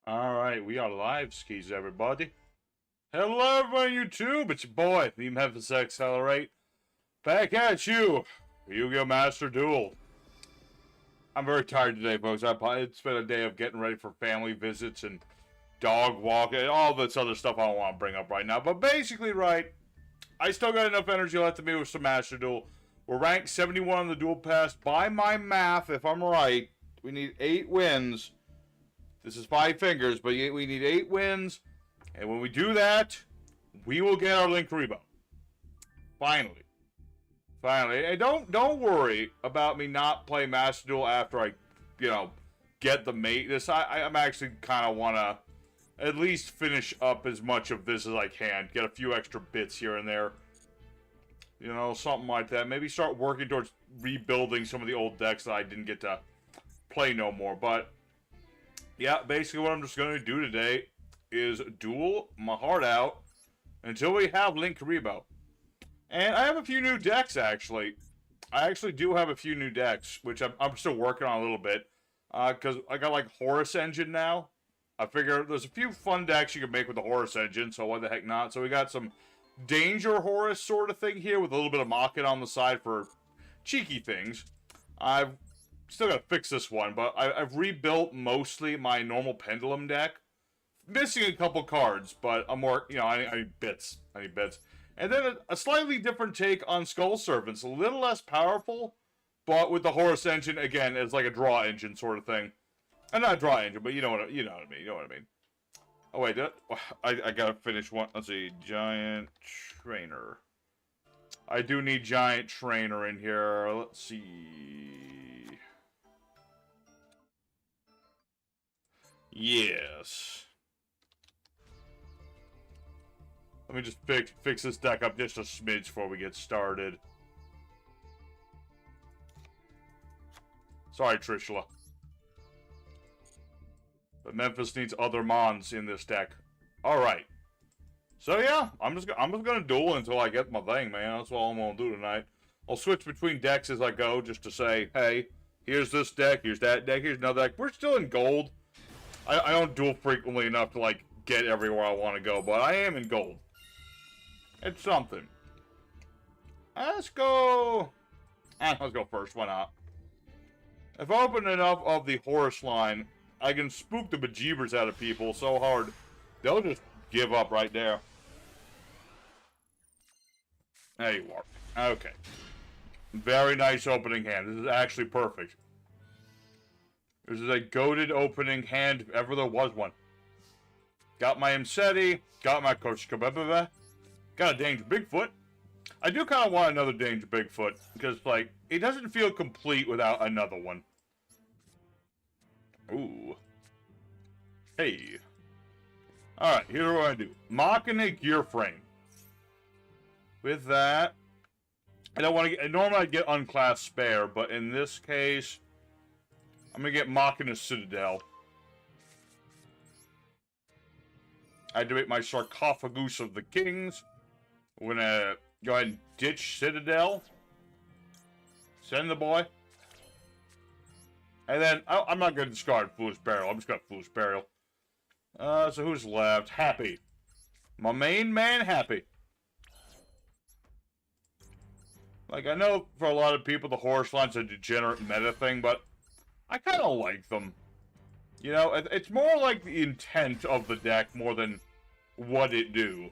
Alright, we are live, skis, everybody. Hello, everyone, YouTube. It's your boy, the Memphis Accelerate. Back at you, Yu-Gi-Oh! Master Duel. I'm very tired today, folks. It's been a day of getting ready for family visits and dog walking and all this other stuff I don't want to bring up right now. But basically, right, I still got enough energy left in me with some Master Duel. We're ranked 71 on the Duel Pass. By my math, if I'm right, we need 8 wins. This is 5 fingers, but we need 8 wins. And when we do that, we will get our Linkuriboh. Finally. Finally. And don't worry about me not playing Master Duel after I, get the mate. I'm actually kind of want to at least finish up as much of this as I can. Get a few extra bits here and there. Something like that. Maybe start working towards rebuilding some of the old decks that I didn't get to play no more. But yeah, basically what I'm just going to do today is duel my heart out until we have Linkuriboh. And I have a few new decks, actually. I actually do have a few new decks, which I'm still working on a little bit. Because I got, like, Horus Engine now. I figure there's a few fun decks you can make with the Horus Engine, so why the heck not? So we got some Danger Horus sort of thing here with a little bit of Mate on the side for cheeky things. I've still got to fix this one, but I've rebuilt mostly my normal Pendulum deck. Missing a couple cards, but I'm more, I need bits. I need bits. And then a slightly different take on Skull Servants. A little less powerful, but with the Horus Engine, again, it's like a draw engine sort of thing. And not a draw engine, but you know what I mean. You know what I mean. Oh, wait, I gotta finish one. Let's see. Giant Trainer. I do need Giant Trainer in here. Let's see. Yes. Let me just fix this deck up just a smidge before we get started. Sorry, Trishula. But Memphis needs other mons in this deck. Alright. So yeah, I'm just gonna duel until I get my thing, man. That's all I'm gonna do tonight. I'll switch between decks as I go just to say, hey, here's this deck, here's that deck, here's another deck. We're still in gold. I don't duel frequently enough to, like, get everywhere I want to go, but I am in gold. It's something. Let's go first, why not? If I open enough of the Horus line, I can spook the bejeebers out of people so hard, they'll just give up right there. There you are. Okay. Very nice opening hand. This is actually perfect. This is a goated opening hand if ever there was one. Got my Imseti, got my Koshkabebebe, got a Danger Bigfoot. I do kind of want another Danger Bigfoot, because, like, it doesn't feel complete without another one. Ooh. Hey. Alright, here's what I do. Machina Gear Frame. With that, I don't want to get, normally I'd get Unclassed Spare, but in this case, I'm going to get Machina Citadel. I activate my Sarcophagus of the Kings. We're going to go ahead and ditch Citadel. Send the boy. And then, I'm not going to discard Foolish Burial. I'm just going to Foolish Burial. So who's left? Happy. My main man, Happy. Like, I know for a lot of people the Horus line's a degenerate meta thing, but I kind of like them. It's more like the intent of the deck more than what it do.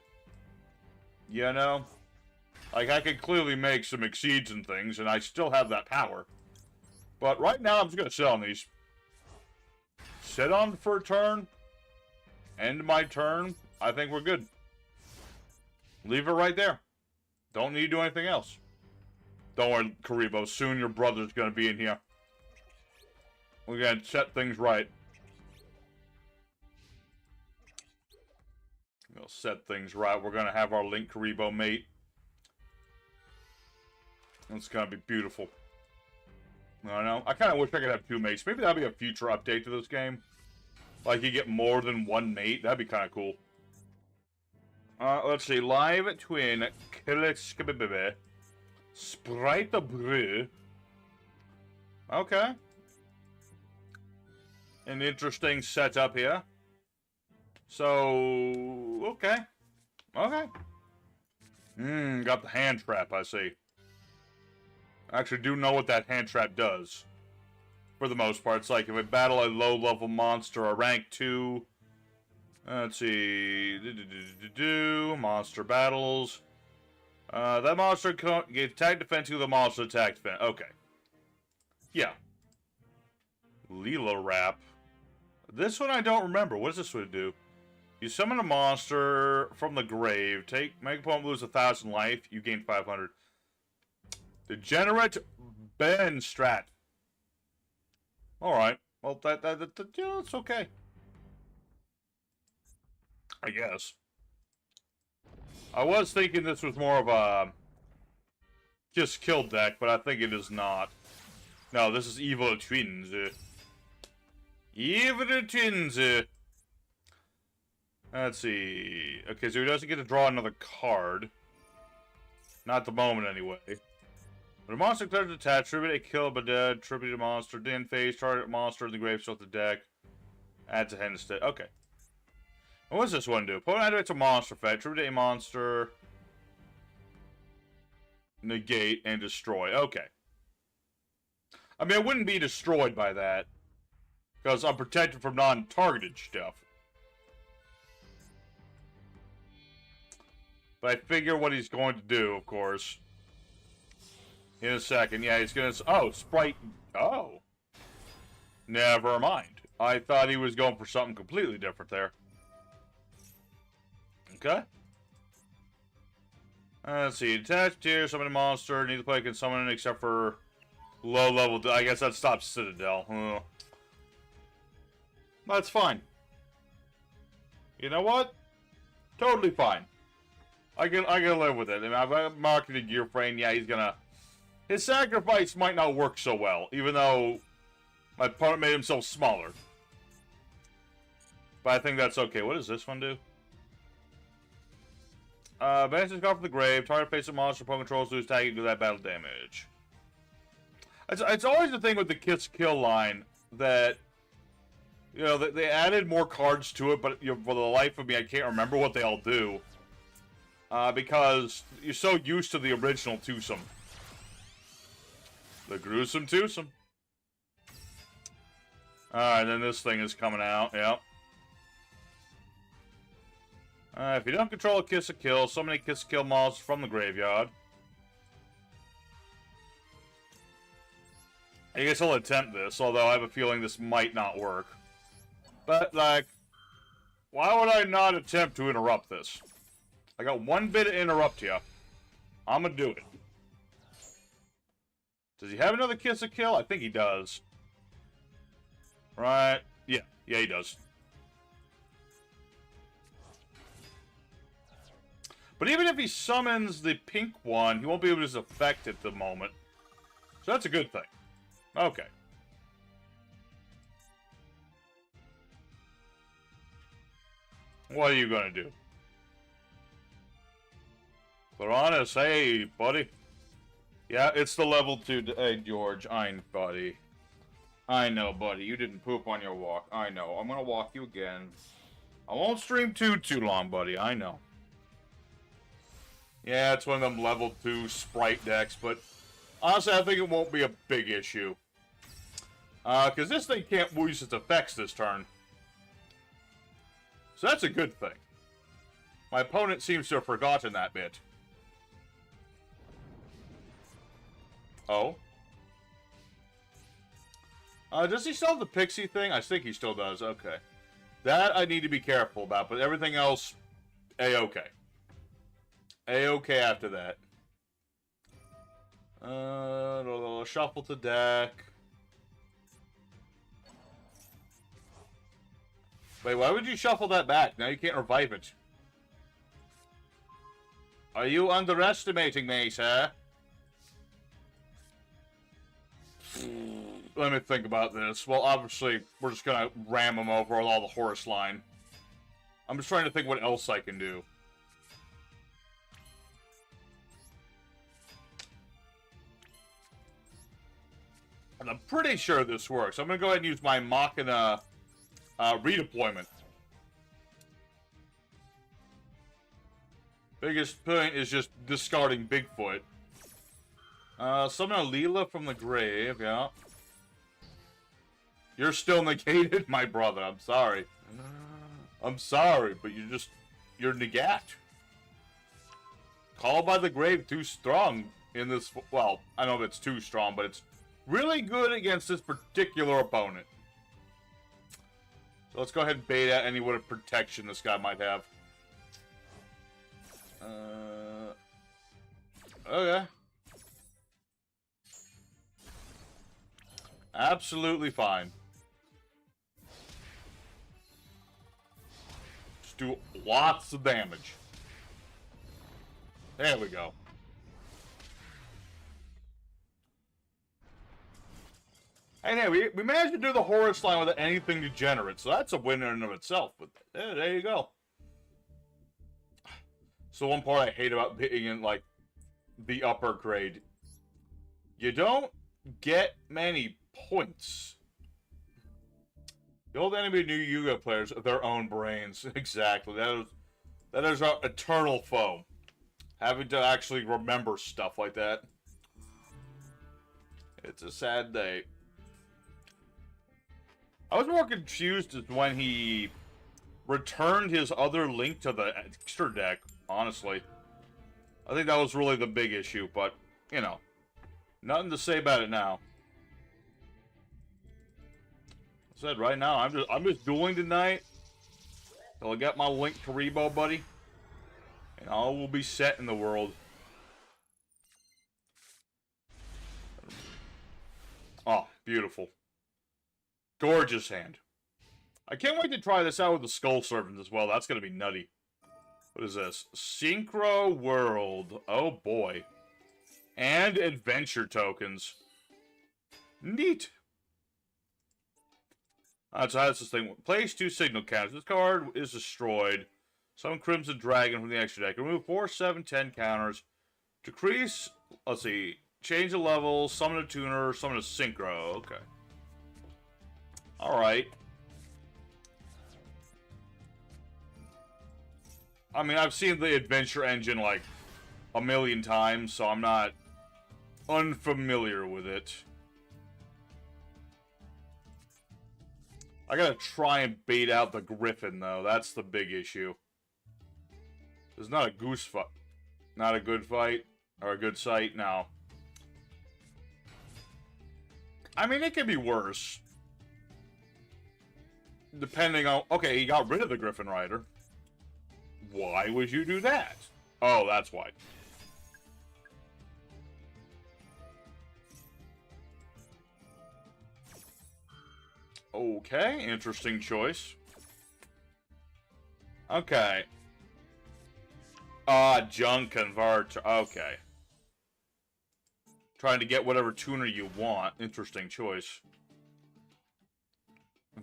Like, I could clearly make some exceeds and things, and I still have that power. But right now, I'm just going to sit on these. Sit on for a turn. End my turn. I think we're good. Leave it right there. Don't need to do anything else. Don't worry, Karibo. Soon your brother's going to be in here. We're going to set things right. We'll set things right. We're going to have our Linkuriboh Mate. It's going to be beautiful. I don't know. I kind of wish I could have 2 mates. Maybe that'd be a future update to this game. Like, you get more than 1 mate. That'd be kind of cool. Let's see. Live Twin. Sprite the Brew. Okay. An interesting setup here. So, okay. Okay. Got the hand trap, I see. I actually do know what that hand trap does. For the most part, it's like if I battle a low-level monster, a rank 2... Let's see... Monster battles... that monster gave attack defense to the monster attack defense. Okay. Yeah. Leela Wrap. This one I don't remember. What does this one do? You summon a monster from the grave. Make opponent lose 1,000 life. You gain 500. Degenerate Ben Strat. Alright. Well, yeah, it's okay. I guess. I was thinking this was more of a just kill deck, but I think it is not. No, this is Evil Twins. Evil Twins. Let's see. Okay, so he doesn't get to draw another card. Not at the moment, anyway. When a monster declares attached, tribute a kill but dead, tribute a monster, then phase, target monster in the grave, start the deck. Adds a hand instead. Okay. And what does this one do? Opponent activates a monster effect, tribute a monster, negate, and destroy. Okay. I mean, I wouldn't be destroyed by that, because I'm protected from non-targeted stuff. But I figure what he's going to do, of course, in a second. Yeah, he's going to... Oh, Sprite... Oh. Never mind. I thought he was going for something completely different there. Okay. Let's see. Attached tier, summon a monster. Neither player can summon it except for low level... I guess that stops Citadel. That's fine. You know what? Totally fine. I can live with it. I mean, I've marketed Gear Frame. Yeah, he's gonna... His sacrifice might not work so well, even though my opponent made himself smaller. But I think that's okay. What does this one do? Banish this card from the grave. Target face of monster opponent controls lose tag do that battle damage. It's always the thing with the Kiss Kill line that... You know, they added more cards to it, but you know, for the life of me, I can't remember what they all do. Because you're so used to the original twosome. The gruesome twosome. Alright, then this thing is coming out, yep. If you don't control a Kiss a Kill, summon a Kiss a Kill monster from the graveyard. I guess I'll attempt this, although I have a feeling this might not work. But, like, why would I not attempt to interrupt this? I got one bit to interrupt you. I'm gonna do it. Does he have another Kiss a Kill? I think he does. Right. Yeah. Yeah, he does. But even if he summons the pink one, he won't be able to use effect at the moment. So that's a good thing. Okay. What are you gonna do? Theranos, hey, buddy. Yeah, it's the level 2... Hey, George, buddy. I know, buddy. You didn't poop on your walk. I know. I'm gonna walk you again. I won't stream too long, buddy. I know. Yeah, it's one of them level 2 Sprite decks, but... Honestly, I think it won't be a big issue. Because this thing can't use its effects this turn. So that's a good thing. My opponent seems to have forgotten that bit. Oh? Does he still have the pixie thing? I think he still does. Okay. That I need to be careful about, but everything else, A-okay. A-okay after that. Shuffle to deck. Wait, why would you shuffle that back? Now you can't revive it. Are you underestimating me, sir? Let me think about this. Well, obviously, we're just gonna ram him over with all the horse line. I'm just trying to think what else I can do. And I'm pretty sure this works. I'm gonna go ahead and use my Machina redeployment. Biggest point is just discarding Bigfoot. Summon a Leela from the grave, yeah. You're still negated, my brother. I'm sorry. I'm sorry, but you're negat. Call by the grave too strong in this, well, I don't know if it's too strong, but it's really good against this particular opponent. So let's go ahead and bait out any what of protection this guy might have. Okay. Absolutely fine. Just do lots of damage. There we go. And yeah, we managed to do the Horus line without anything degenerate, so that's a win in and of itself. But yeah, there you go. So one part I hate about being in, like, the upper grade. You don't get many points. The old enemy new Yu-Gi-Oh players have their own brains. Exactly. That is our eternal foe. Having to actually remember stuff like that. It's a sad day. I was more confused as when he returned his other Link to the extra deck, honestly. I think that was really the big issue, but, you know, nothing to say about it now. I said right now, I'm just dueling tonight till I get my Linkuriboh, buddy, and all will be set in the world. Oh, beautiful. Gorgeous hand. I can't wait to try this out with the Skull Servants as well. That's going to be nutty. What is this? Synchro World. Oh, boy. And adventure tokens. Neat. So that's this thing. Place 2 signal counters. This card is destroyed. Summon Crimson Dragon from the extra deck. Remove 4, 7, 10 counters. Decrease, let's see. Change the level. Summon a tuner. Summon a synchro. Okay. Alright. I mean, I've seen the Adventure Engine, like, a million times, so I'm not unfamiliar with it. I gotta try and bait out the Griffin, though. That's the big issue. It's not a goose fight. Not a good fight. Or a good sight, no. I mean, it could be worse. Depending on... Okay, he got rid of the Griffin Rider. Why would you do that? Oh, that's why. Okay, interesting choice. Okay. Junk convert. Okay. Trying to get whatever tuner you want. Interesting choice.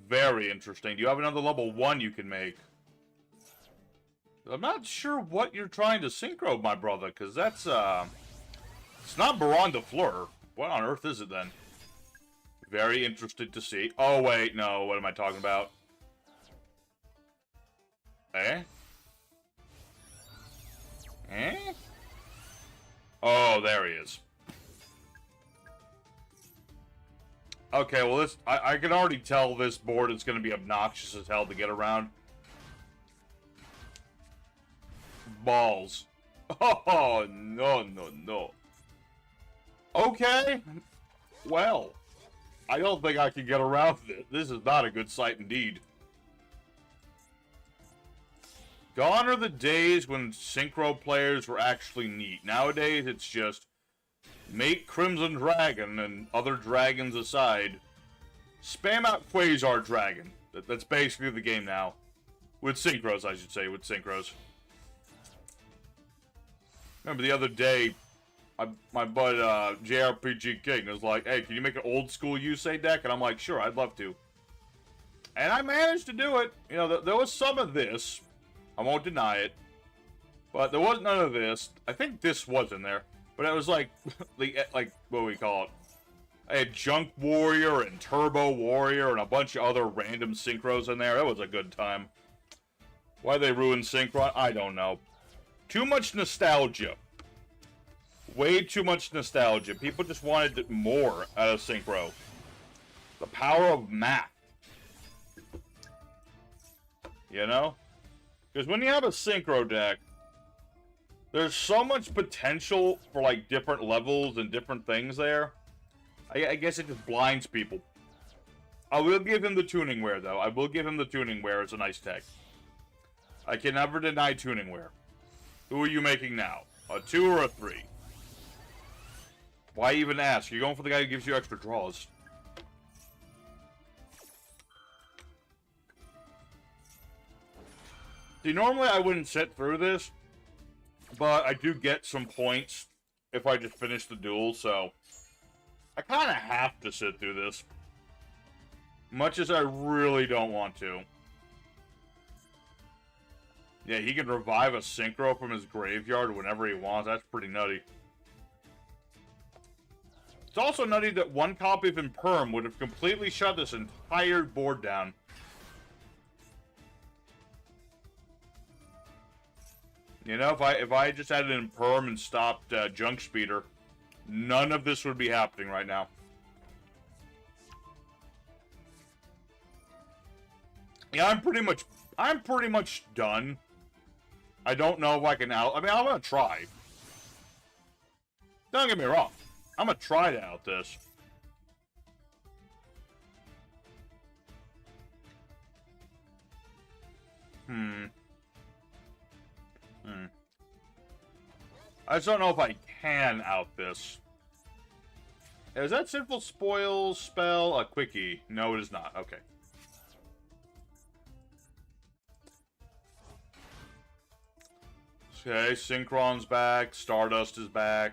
Very interesting. Do you have another level 1 you can make? I'm not sure what you're trying to synchro, my brother, because that's, it's not Baron de Fleur. What on earth is it, then? Very interested to see. Oh, wait, no, what am I talking about? Eh? Eh? Oh, there he is. Okay, well, this, I can already tell this board is going to be obnoxious as hell to get around. Balls. Oh, no, no, no. Okay. Well, I don't think I can get around this. This is not a good sight indeed. Gone are the days when synchro players were actually neat. Nowadays, it's just make Crimson Dragon and other dragons aside. Spam out Quasar Dragon. That's basically the game now. With synchros, I should say, with synchros. Remember the other day, my bud JRPG King was like, hey, can you make an old school Yusei deck? And I'm like, sure, I'd love to. And I managed to do it. You know, there was some of this. I won't deny it. But there was none of this. I think this was in there. But it was like, like what do we call it? I had Junk Warrior and Turbo Warrior and a bunch of other random synchros in there. It was a good time. Why they ruined Synchron, I don't know. Too much nostalgia. Way too much nostalgia. People just wanted more out of Synchro. The power of math. You know? Because when you have a Synchro deck, there's so much potential for, like, different levels and different things there. I guess it just blinds people. I will give him the tuning wear, though. I will give him the tuning wear as a nice tech. I can never deny tuning wear. Who are you making now? A 2 or a 3? Why even ask? You're going for the guy who gives you extra draws. See, normally I wouldn't sit through this, but I do get some points if I just finish the duel, so I kind of have to sit through this. Much as I really don't want to. Yeah, he can revive a Synchro from his graveyard whenever he wants. That's pretty nutty. It's also nutty that one copy of Imperm would have completely shut this entire board down. You know, if I just added Imperm and stopped Junk Speeder, none of this would be happening right now. Yeah, I'm pretty much done. I don't know if I can out. I mean, I'm gonna try. Don't get me wrong. I'm gonna try to out this. I just don't know if I can out this. Is that Sinful Spoil spell a quickie? No, it is not. Okay. Okay, Synchron's back. Stardust is back.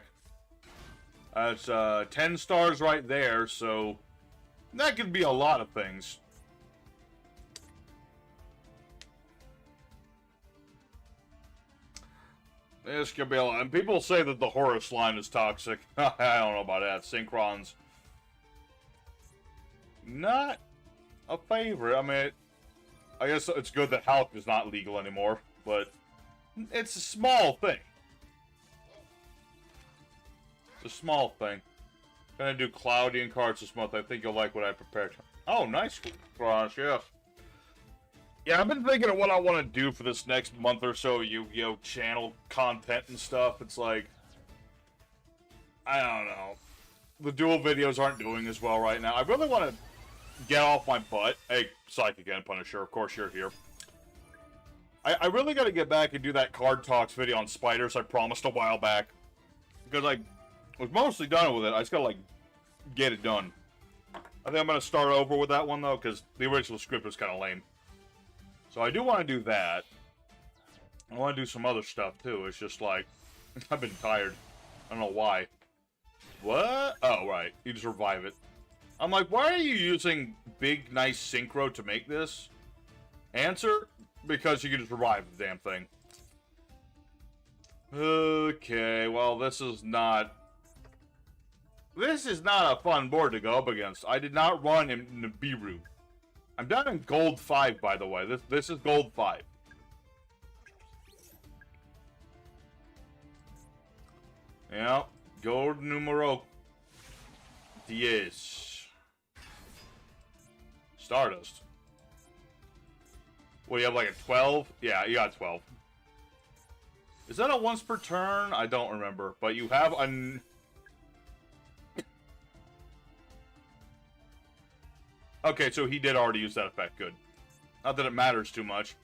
That's 10 stars right there, so that could be a lot of things. This could be a lot. And people say that the Horus line is toxic. I don't know about that. Synchron's not a favorite. I mean, I guess it's good that Hulk is not legal anymore, but it's a small thing. It's a small thing. Gonna do Cloudy and cards this month. I think you'll like what I prepared. Oh, nice, Crush, yes. Yeah, I've been thinking of what I want to do for this next month or so, Yu-Gi-Oh! Channel content and stuff. It's like, I don't know. The dual videos aren't doing as well right now. I really want to get off my butt. Hey, Psych again, Punisher. Of course you're here. I really got to get back and do that Card Talks video on spiders I promised a while back. Because I was mostly done with it. I just got to, like, get it done. I think I'm going to start over with that one, though, because the original script was kind of lame. So I do want to do that. I want to do some other stuff, too. It's just like, I've been tired. I don't know why. What? Oh, right. You just revive it. I'm like, why are you using big, nice Synchro to make this? Answer? Because you can just revive the damn thing. Okay, well, this is not a fun board to go up against. I did not run in Nibiru. I'm down in gold 5, by the way. This is gold 5. Yeah, gold numero 10. Stardust. What, you have like a 12? Yeah, you got 12. Is that a once per turn? I don't remember. But you have a... Okay, so he did already use that effect. Good. Not that it matters too much.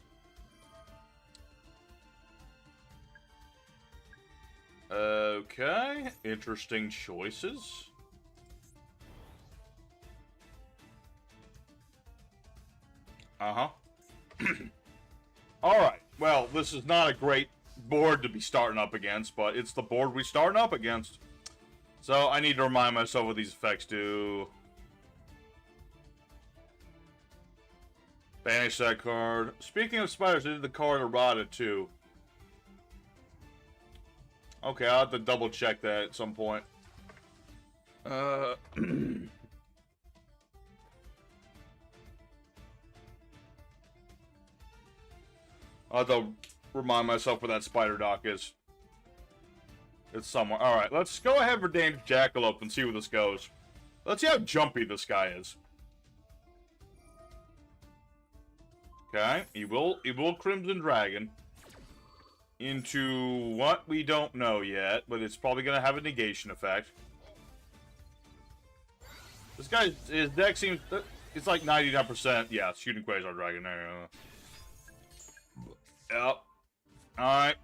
Okay. Interesting choices. Uh-huh. Alright. Well, this is not a great board to be starting up against, but it's the board we're starting up against. So I need to remind myself what these effects do. Banish that card. Speaking of spiders, I did the card errata too. Okay, I'll have to double check that at some point. I'll have to remind myself where that spider dock is. It's somewhere. Alright, let's go ahead for Dangerous Jackalope and see where this goes. Let's see how jumpy this guy is. Okay, he will Crimson Dragon into what we don't know yet, but it's probably going to have a negation effect. This guy, his deck seems, it's like 99%, yeah, shooting Quasar Dragon. Yep. Alright.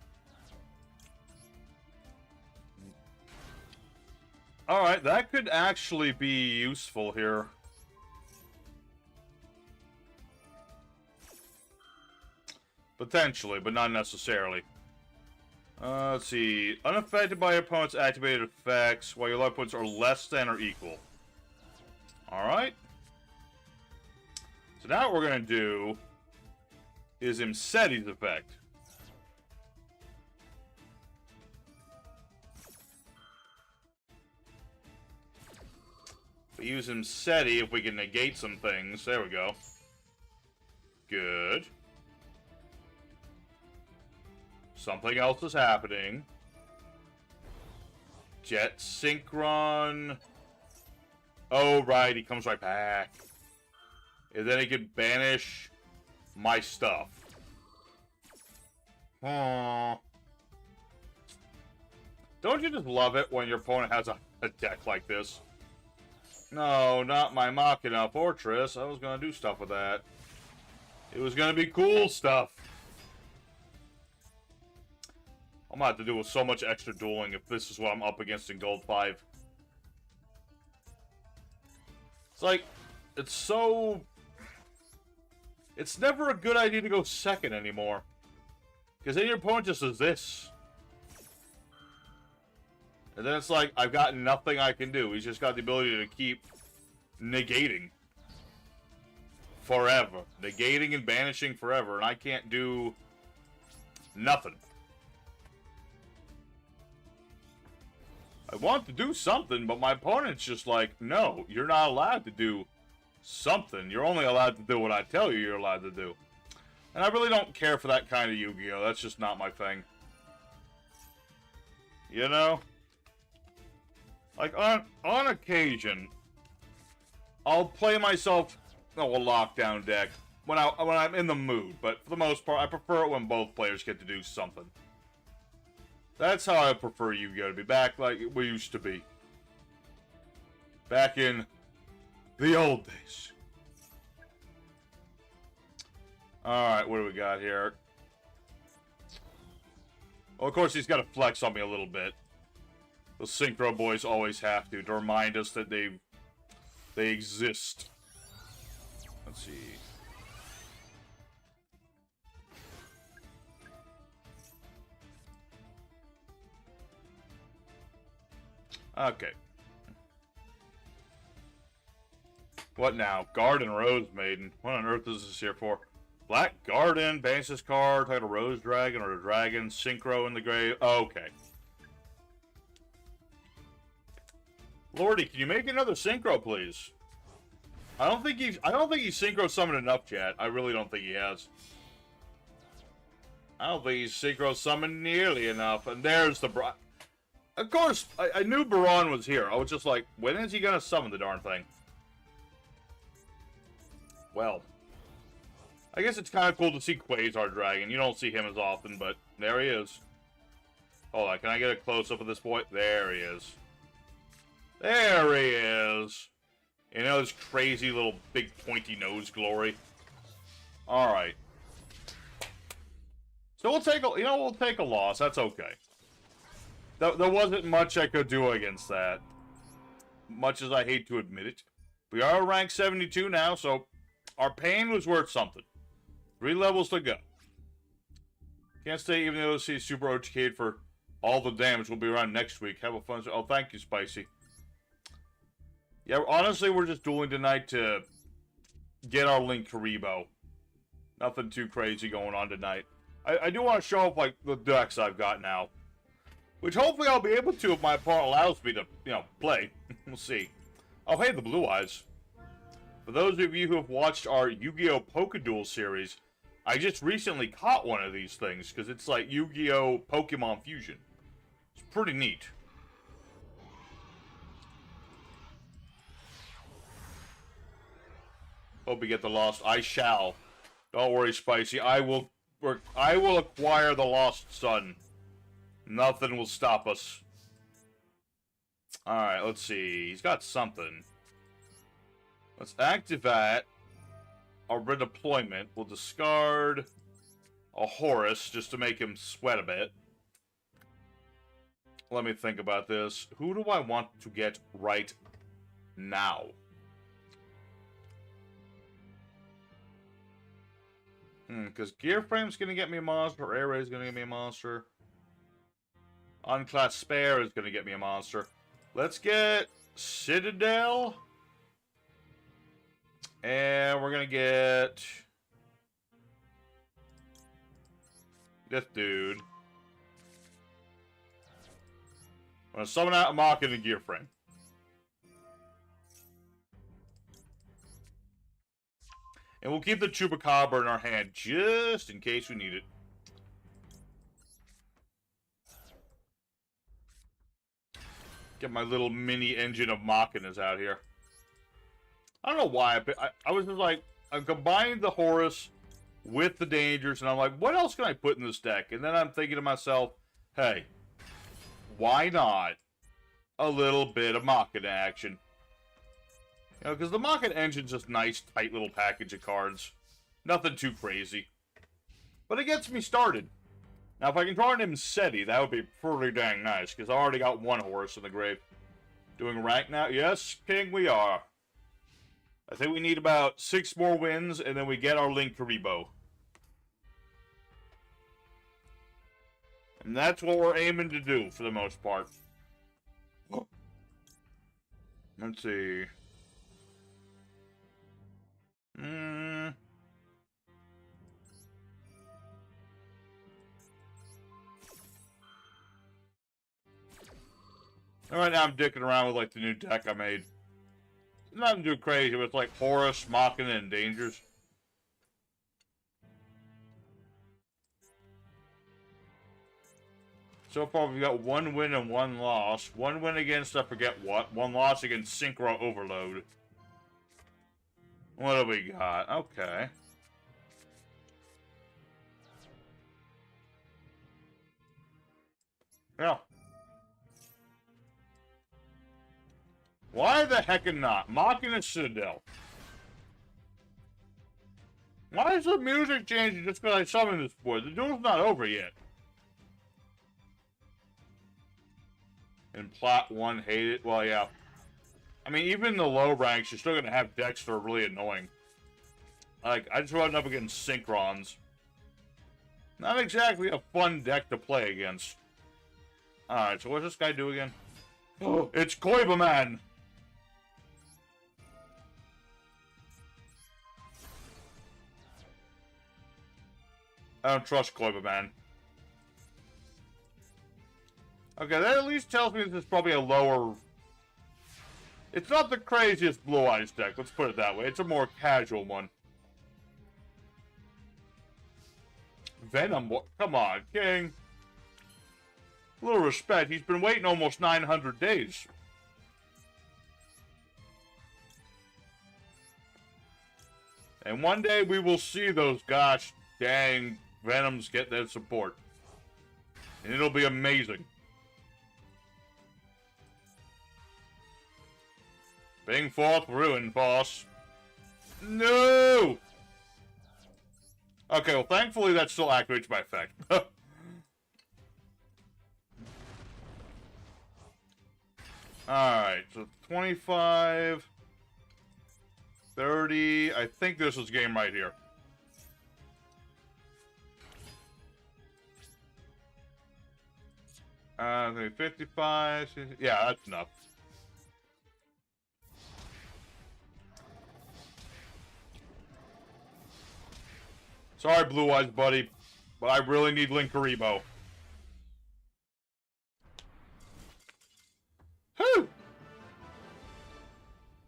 Alright, that could actually be useful here. Potentially, but not necessarily. Let's see. Unaffected by your opponent's activated effects, while your life points are less than or equal. Alright. So now what we're going to do is Imseti's effect. We use Imseti if we can negate some things. There we go. Good. Something else is happening. Jet Synchron. Oh, right. He comes right back. And then he can banish my stuff. Aww. Don't you just love it when your opponent has a deck like this? No, not my Machina Fortress. I was going to do stuff with that. It was going to be cool stuff. I'm going to have to do with so much extra dueling if this is what I'm up against in Gold 5. It's like, it's so... It's never a good idea to go second anymore. Because then your opponent just does this. And then it's like, I've got nothing I can do. He's just got the ability to keep negating. Forever. Negating and banishing forever. And I can't do nothing. I want to do something, but my opponent's just like, no, you're not allowed to do something. You're only allowed to do what I tell you you're allowed to do. And I really don't care for that kind of Yu-Gi-Oh! That's just not my thing. You know? Like, on occasion, I'll play myself a lockdown deck when I'm in the mood. But for the most part, I prefer it when both players get to do something. That's how I prefer Yu-Gi-Oh! To be back like we used to be. Back in the old days. Alright, what do we got here? Well, of course, he's got to flex on me a little bit. The Synchro boys always have to remind us that they exist. Let's see. Okay. What now? Garden Rose Maiden. What on earth is this here for? Black Garden, banish this card, title Rose Dragon or Dragon, Synchro in the grave. Okay. Lordy, can you make another Synchro, please? I don't think he's Synchro summoned enough yet. I really don't think he has. I don't think he's Synchro summoned nearly enough. And there's the Of course, I knew Baron was here. I was just like, when is he gonna summon the darn thing? Well, I guess it's kind of cool to see Quasar Dragon. You don't see him as often, but there he is. Hold on, can I get a close-up of this boy? There he is. There he is. You know, this crazy little big pointy nose glory. Alright. So we'll take a loss. That's okay. There wasn't much I could do against that. Much as I hate to admit it. We are rank 72 now, so our pain was worth something. 3 levels to go. Can't stay even though it's super educated for all the damage. We'll be around next week. Have a fun... Oh, thank you, Spicy. Yeah, honestly, we're just dueling tonight to get our Linkuriboh. Nothing too crazy going on tonight. I do want to show off, like, the decks I've got now. Which hopefully I'll be able to if my opponent allows me to, you know, play. We'll see. Oh, hey, the Blue Eyes. For those of you who have watched our Yu-Gi-Oh! Poké Duel series, I just recently caught one of these things, because it's like Yu-Gi-Oh! Pokemon Fusion. It's pretty neat. Hope we get the lost. I shall. Don't worry, Spicy. I will acquire the lost son. Nothing will stop us. Alright, let's see. He's got something. Let's activate our redeployment. We'll discard a Horus just to make him sweat a bit. Let me think about this. Who do I want to get right now? Because Gear Frame's going to get me a monster. Air Ray's going to get me a monster. Unclassed Spare is going to get me a monster. Let's get Citadel. And we're going to get this dude. I'm going to summon out a Mach in the Gear Frame. And we'll keep the Chupacabra in our hand just in case we need it. Get my little mini engine of Machinas out here. I don't know why. I was just like, I combined the Horus with the Dangers, and I'm like, what else can I put in this deck? And then I'm thinking to myself, hey, why not a little bit of Machina action? You know, because the Machina engine's just nice, tight little package of cards. Nothing too crazy. But it gets me started. Now, if I can draw an Imseti, that would be pretty dang nice, because I already got one Horus in the grave. Doing rank now? Yes, King, we are. I think we need about 6 more wins, and then we get our Linkuriboh. And that's what we're aiming to do, for the most part. Let's see. Right now I'm dicking around with, like, the new deck I made. Nothing too crazy, but it's like Horus, Machina, and Dangers. So far, we've got 1 win and 1 loss. 1 win against, I forget what. 1 loss against Synchro Overload. What do we got? Okay. Yeah. Why the heckin' not? Machina Citadel. Why is the music changing just because I summoned this boy? The duel's not over yet. And Plat 1 hate it. Well, yeah. I mean, even in the low ranks, you're still going to have decks that are really annoying. Like, I just run up against Synchrons. Not exactly a fun deck to play against. Alright, so what's this guy do again? Oh, it's Linkuriboh Mate! I don't trust Linkuriboh Mate. Okay, that at least tells me this is probably a lower... It's not the craziest Blue Eyes deck, let's put it that way. It's a more casual one. Venom, what? Come on, King. A little respect, he's been waiting almost 900 days. And one day we will see those gosh dang Venoms get their support. And it'll be amazing. Bring forth ruin, boss. No! Okay, well, thankfully that still activates my effect. Alright, so 25... 30... I think this is game right here. I think 55... Yeah, that's enough. Sorry, Blue Eyes, buddy, but I really need Linkuriboh. Whew!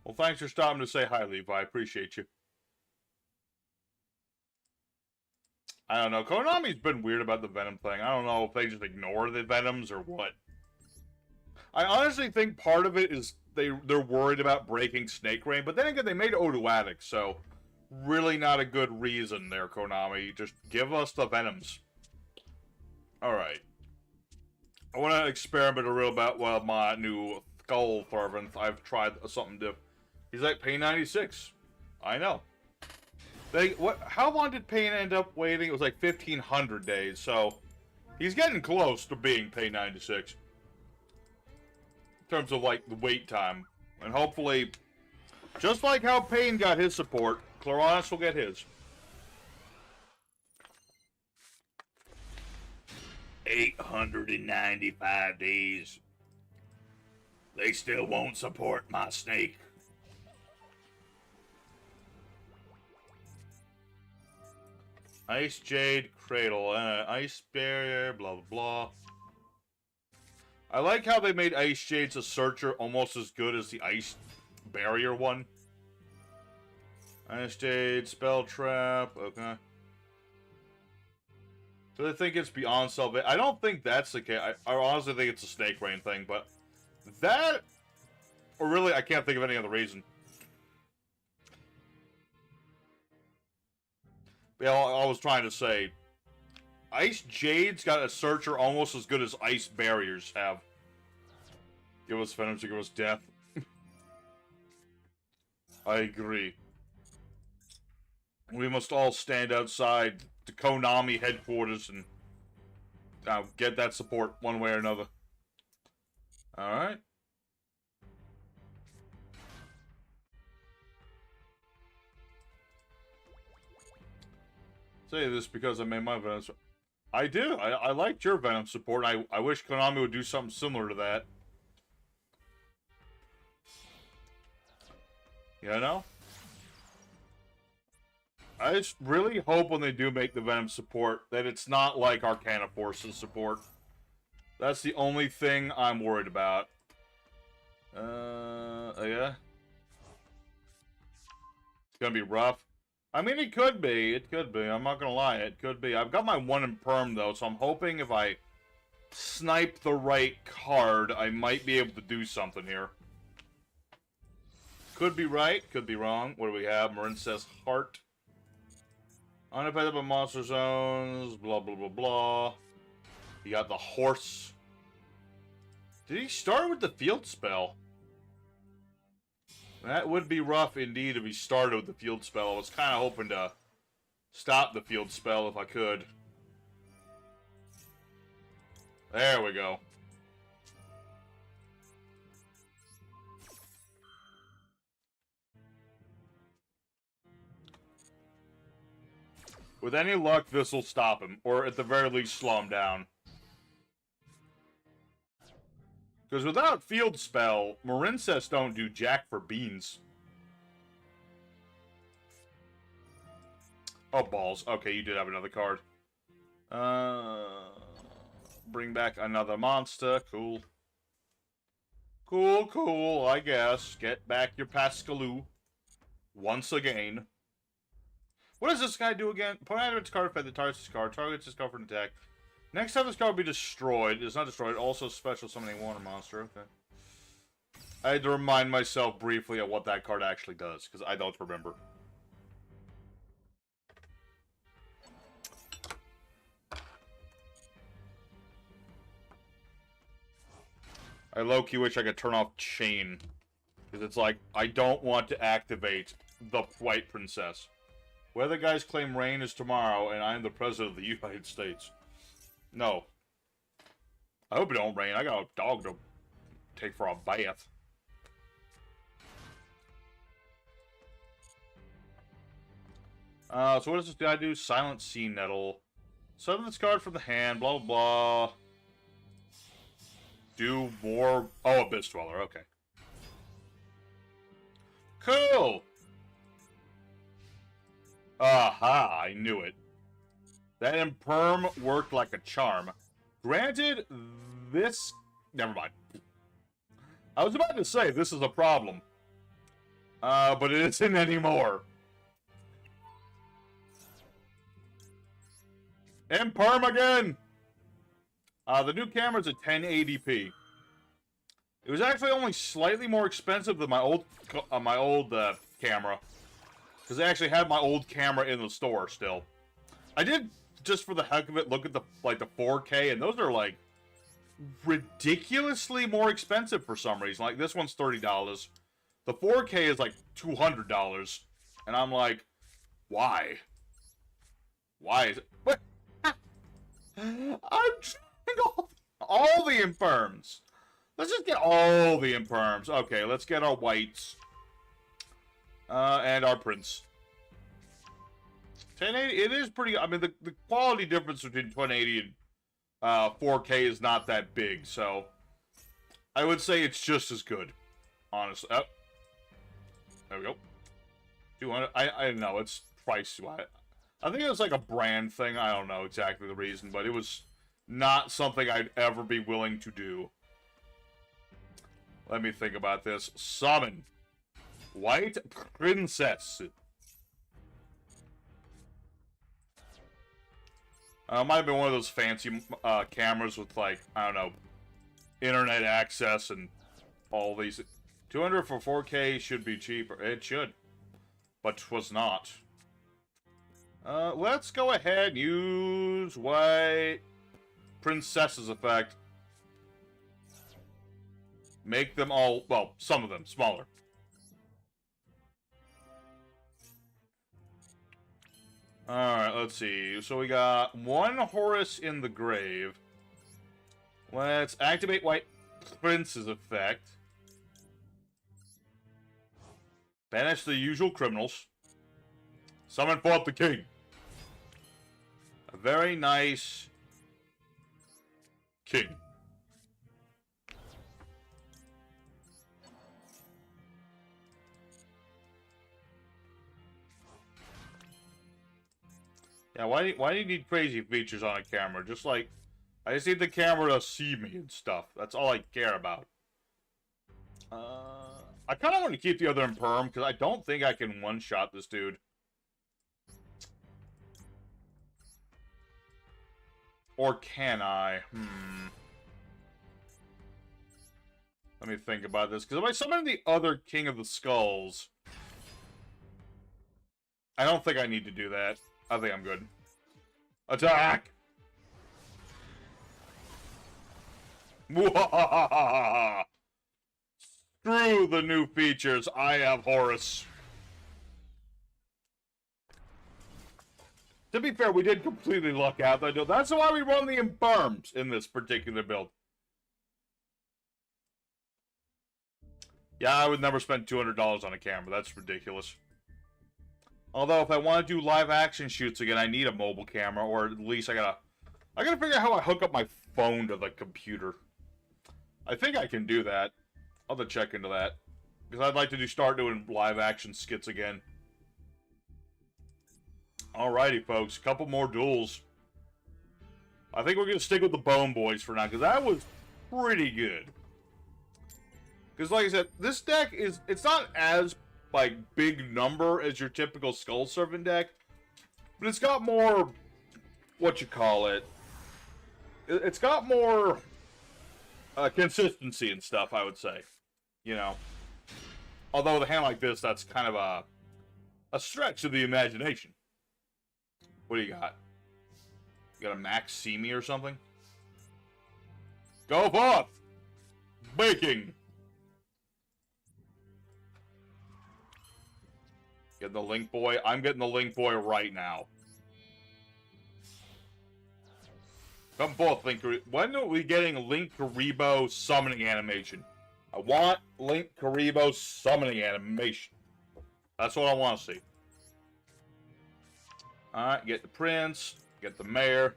Well, thanks for stopping to say hi, Levi. I appreciate you. I don't know. Konami's been weird about the Venom thing. I don't know if they just ignore the Venoms or what. I honestly think part of it is they're worried about breaking Snake Rain, but then again, they made Odoatic, so really not a good reason there, Konami. Just give us the Venoms. Alright. I want to experiment a real about my new Skull Fervent. I've tried something different. He's like, Pain 96. I know. How long did Pain end up waiting? It was like 1,500 days, so he's getting close to being Pain 96. In terms of, like, the wait time. And hopefully, just like how Pain got his support, Cloranus will get his. 895 days. They still won't support my snake. Ice Jade Cradle, Ice Barrier, blah, blah, blah. I like how they made Ice Jade's a searcher almost as good as the Ice Barrier one. Ice Jade, Spell Trap, okay. So I think it's beyond salvation. I don't think that's the case. I honestly think it's a Snake Rain thing, but that, or really, I can't think of any other reason. Yeah, I was trying to say, Ice Jade's got a searcher almost as good as Ice Barriers have. Give us Venom to give us death. I agree. We must all stand outside the Konami headquarters and get that support one way or another. Alright. Say this because I made my Venom. I do. I liked your Venom support. I wish Konami would do something similar to that. You know? I just really hope when they do make the Venom support that it's not like Arcana Force's support. That's the only thing I'm worried about. Yeah. It's gonna be rough. I mean, it could be. It could be. I'm not gonna lie. It could be. I've got my one in Perm, though, so I'm hoping if I snipe the right card, I might be able to do something here. Could be right. Could be wrong. What do we have? Marin says Heart. Unaffected by monster zones. Blah, blah, blah, blah. You got the Horse. Did he start with the Field Spell? That would be rough indeed if he started with the Field Spell. I was kind of hoping to stop the Field Spell if I could. There we go. With any luck, this will stop him. Or at the very least, slow him down. Because without Field Spell, Marincess don't do jack for beans. Oh, balls. Okay, you did have another card. Bring back another monster. Cool. Cool, cool, I guess. Get back your Pascaloo. Once again. What does this guy do again? Put out its card effect that targets this card. Targets this card for an attack. Next time this card will be destroyed. It's not destroyed. Also special summoning water monster. Okay. I had to remind myself briefly of what that card actually does, because I don't remember. I low-key wish I could turn off Chain. Because it's like, I don't want to activate the White Princess. Weather guys claim rain is tomorrow, and I am the President of the United States. No. I hope it don't rain. I got a dog to take for a bath. So what does this guy do? Silent Sea Nettle. Summon this card from the hand, blah, blah, blah. Do more... Oh, Abyss Dweller, okay. Cool! Aha, I knew it. That Imperm worked like a charm. Granted, this... Never mind. I was about to say this is a problem. But it isn't anymore. And perm again! The new camera's a 1080p. It was actually only slightly more expensive than my old camera. Because I actually had my old camera in the store still. I did, just for the heck of it, look at the 4K, and those are, like, ridiculously more expensive for some reason. Like, this one's $30. The 4K is, like, $200. And I'm like, why? Why is it... What? I'm trying all the infirms. Let's just get all the infirms. Okay, let's get our whites. And our prince. 1080, it is pretty... I mean, the quality difference between 1080 and 4K is not that big, so... I would say it's just as good. Honestly. Oh. There we go. 200... I don't know, it's price... I think it was like a brand thing. I don't know exactly the reason, but it was not something I'd ever be willing to do. Let me think about this. Summon. White Princess. Might have been one of those fancy cameras with, like, I don't know, internet access and all these. 200 for 4K should be cheaper. It should. But was not. Let's go ahead and use White Princess's effect. Make them all, well, some of them smaller. Alright, let's see. So we got one Horus in the grave. Let's activate White Prince's effect. Banish the usual criminals. Summon forth the king. A very nice king. Yeah, why do you need crazy features on a camera? Just like, I just need the camera to see me and stuff. That's all I care about. I kind of want to keep the other in perm, because I don't think I can one-shot this dude. Or can I? Let me think about this, because if I summon the other King of the Skulls... I don't think I need to do that. I think I'm good. Attack! Mwahaha! Screw the new features. I have Horus. To be fair, we did completely luck out. That's why we run the infirms in this particular build. Yeah, I would never spend $200 on a camera. That's ridiculous. Although, if I want to do live action shoots again, I need a mobile camera, or at least I gotta figure out how I hook up my phone to the computer. I think I can do that. I'll have to check into that. Because I'd like to start doing live action skits again. Alrighty, folks. A couple more duels. I think we're gonna stick with the Bone Boys for now, because that was pretty good. Because, like I said, this deck it's not as like big number as your typical Skull Servant deck, but it's got more, what you call it, it's got more consistency and stuff, I would say, you know. Although with a hand like this, that's kind of a stretch of the imagination. What do you got? You got a Max Simi or something? Go forth! Baking! Get the Link Boy. I'm getting the Link Boy right now. Come forth, Linkuriboh. When are we getting Linkuriboh summoning animation? I want Linkuriboh summoning animation. That's what I want to see. Alright, get the Prince. Get the Mayor.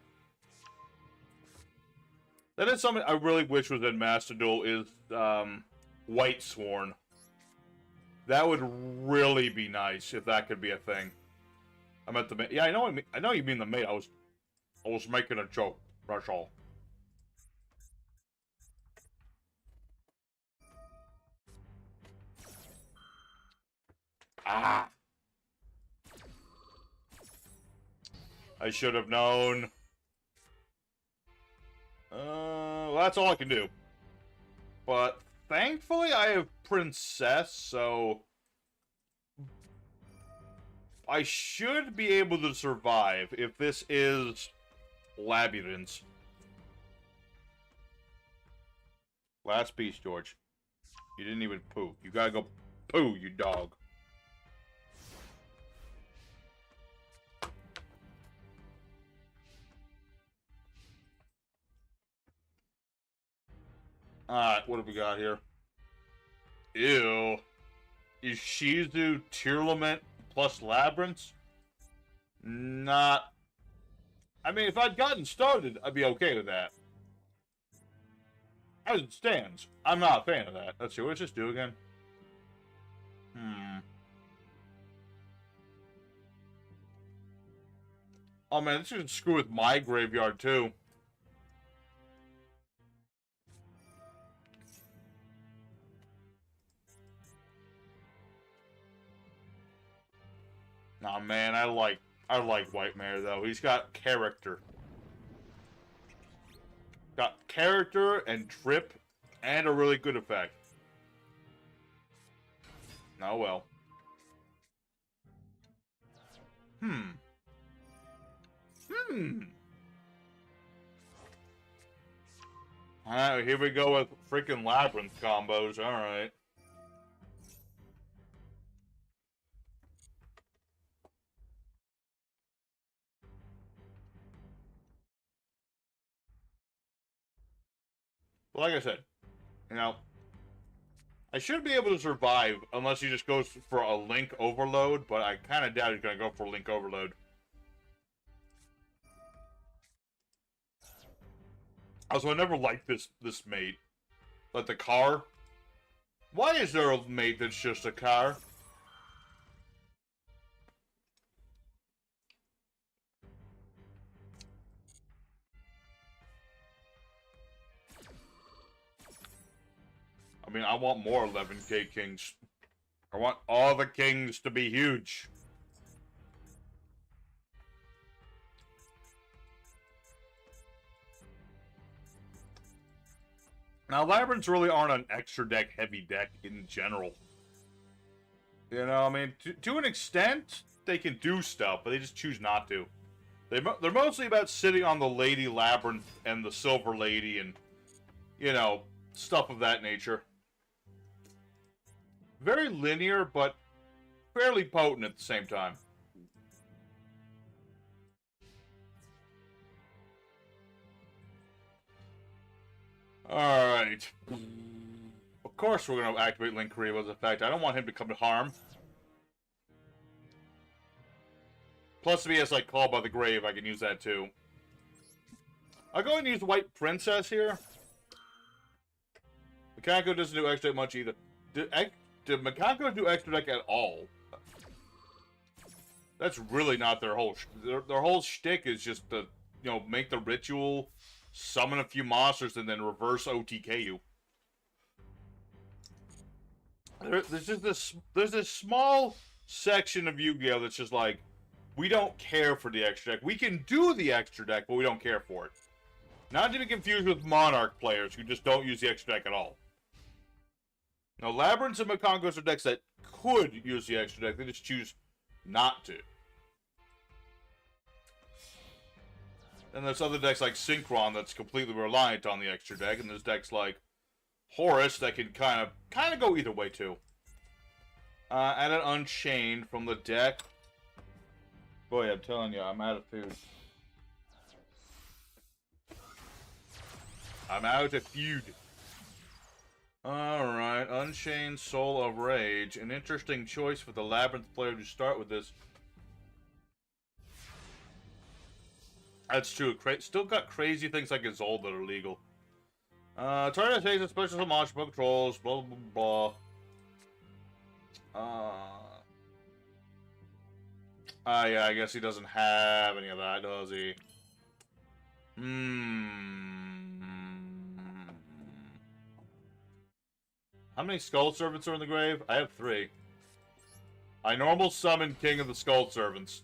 That is something I really wish was in Master Duel is White Sworn. That would really be nice if that could be a thing. I meant the yeah, I know you mean the mate. I was making a joke. That's all. Ah! I should have known. Well, that's all I can do. But thankfully, I have Princess, so I should be able to survive if this is Labyrinth. Last piece, George. You didn't even poo. You gotta go poo, you dog. Alright, what have we got here? Ew. Is Shizu Tearlament plus Labyrinth? Not... I mean, if I'd gotten started, I'd be okay with that. As it stands, I'm not a fan of that. Let's see, what does this do again? Oh man, this should screw with my graveyard too. Nah, man, I like White Mare though. He's got character. Got character and trip and a really good effect. Oh well. Alright, here we go with freaking Labyrinth combos. Alright. Like I said, you know, I should be able to survive unless he just goes for a Link Overload, but I kind of doubt he's going to go for Link Overload. Also, I never liked this mate. Like the car. Why is there a mate that's just a car? I mean, I want more 11K kings. I want all the kings to be huge. Now, Labyrinths really aren't an extra deck heavy deck in general. You know, I mean, to an extent, they can do stuff, but they just choose not to. They're mostly about sitting on the Lady Labyrinth and the Silver Lady and, you know, stuff of that nature. Very linear, but fairly potent at the same time. Alright. Of course we're going to activate Linkuriboh's effect. I don't want him to come to harm. Plus, if he has, like, Call by the Grave, I can use that, too. I'll go ahead and use White Princess here. Mekanko doesn't do extra much either. Did Mekanko do extra deck at all? That's really not their whole... Their whole shtick is just to, you know, make the ritual, summon a few monsters, and then reverse OTK you. There's just this small section of Yu-Gi-Oh! That's just like, we don't care for the extra deck. We can do the extra deck, but we don't care for it. Not to be confused with Monarch players who just don't use the extra deck at all. Now, Labyrinths and Mekankos are decks that could use the extra deck. They just choose not to. And there's other decks like Synchron that's completely reliant on the extra deck. And there's decks like Horus that can kind of go either way, too. Add an Unchained from the deck. Boy, I'm telling you, I'm out of food. I'm out of feud. Alright, Unchained Soul of Rage. An interesting choice for the Labyrinth player to start with this. That's true. Still got crazy things like Isolde that are legal. Target takes a special homage book controls, blah blah blah. Yeah, I guess he doesn't have any of that, does he? How many Skull Servants are in the grave? I have 3. I normal summon King of the Skull Servants.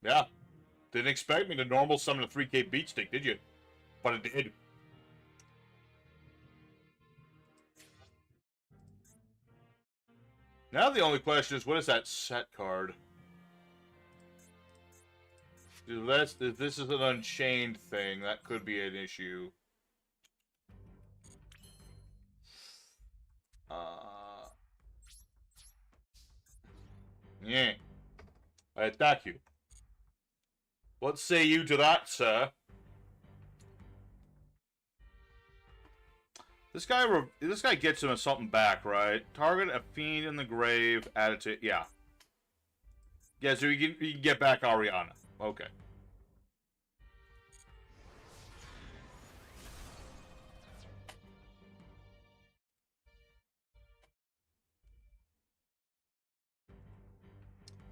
Yeah. Didn't expect me to normal summon a 3K beat stick, did you? But it did. Now the only question is, what is that set card? If this is an Unchained thing, that could be an issue. Yeah. I attack you. What say you to that, sir? This guy gets him something back, right? Target a fiend in the grave, add it to... Yeah. Yeah, so you can get back Ariana. Okay.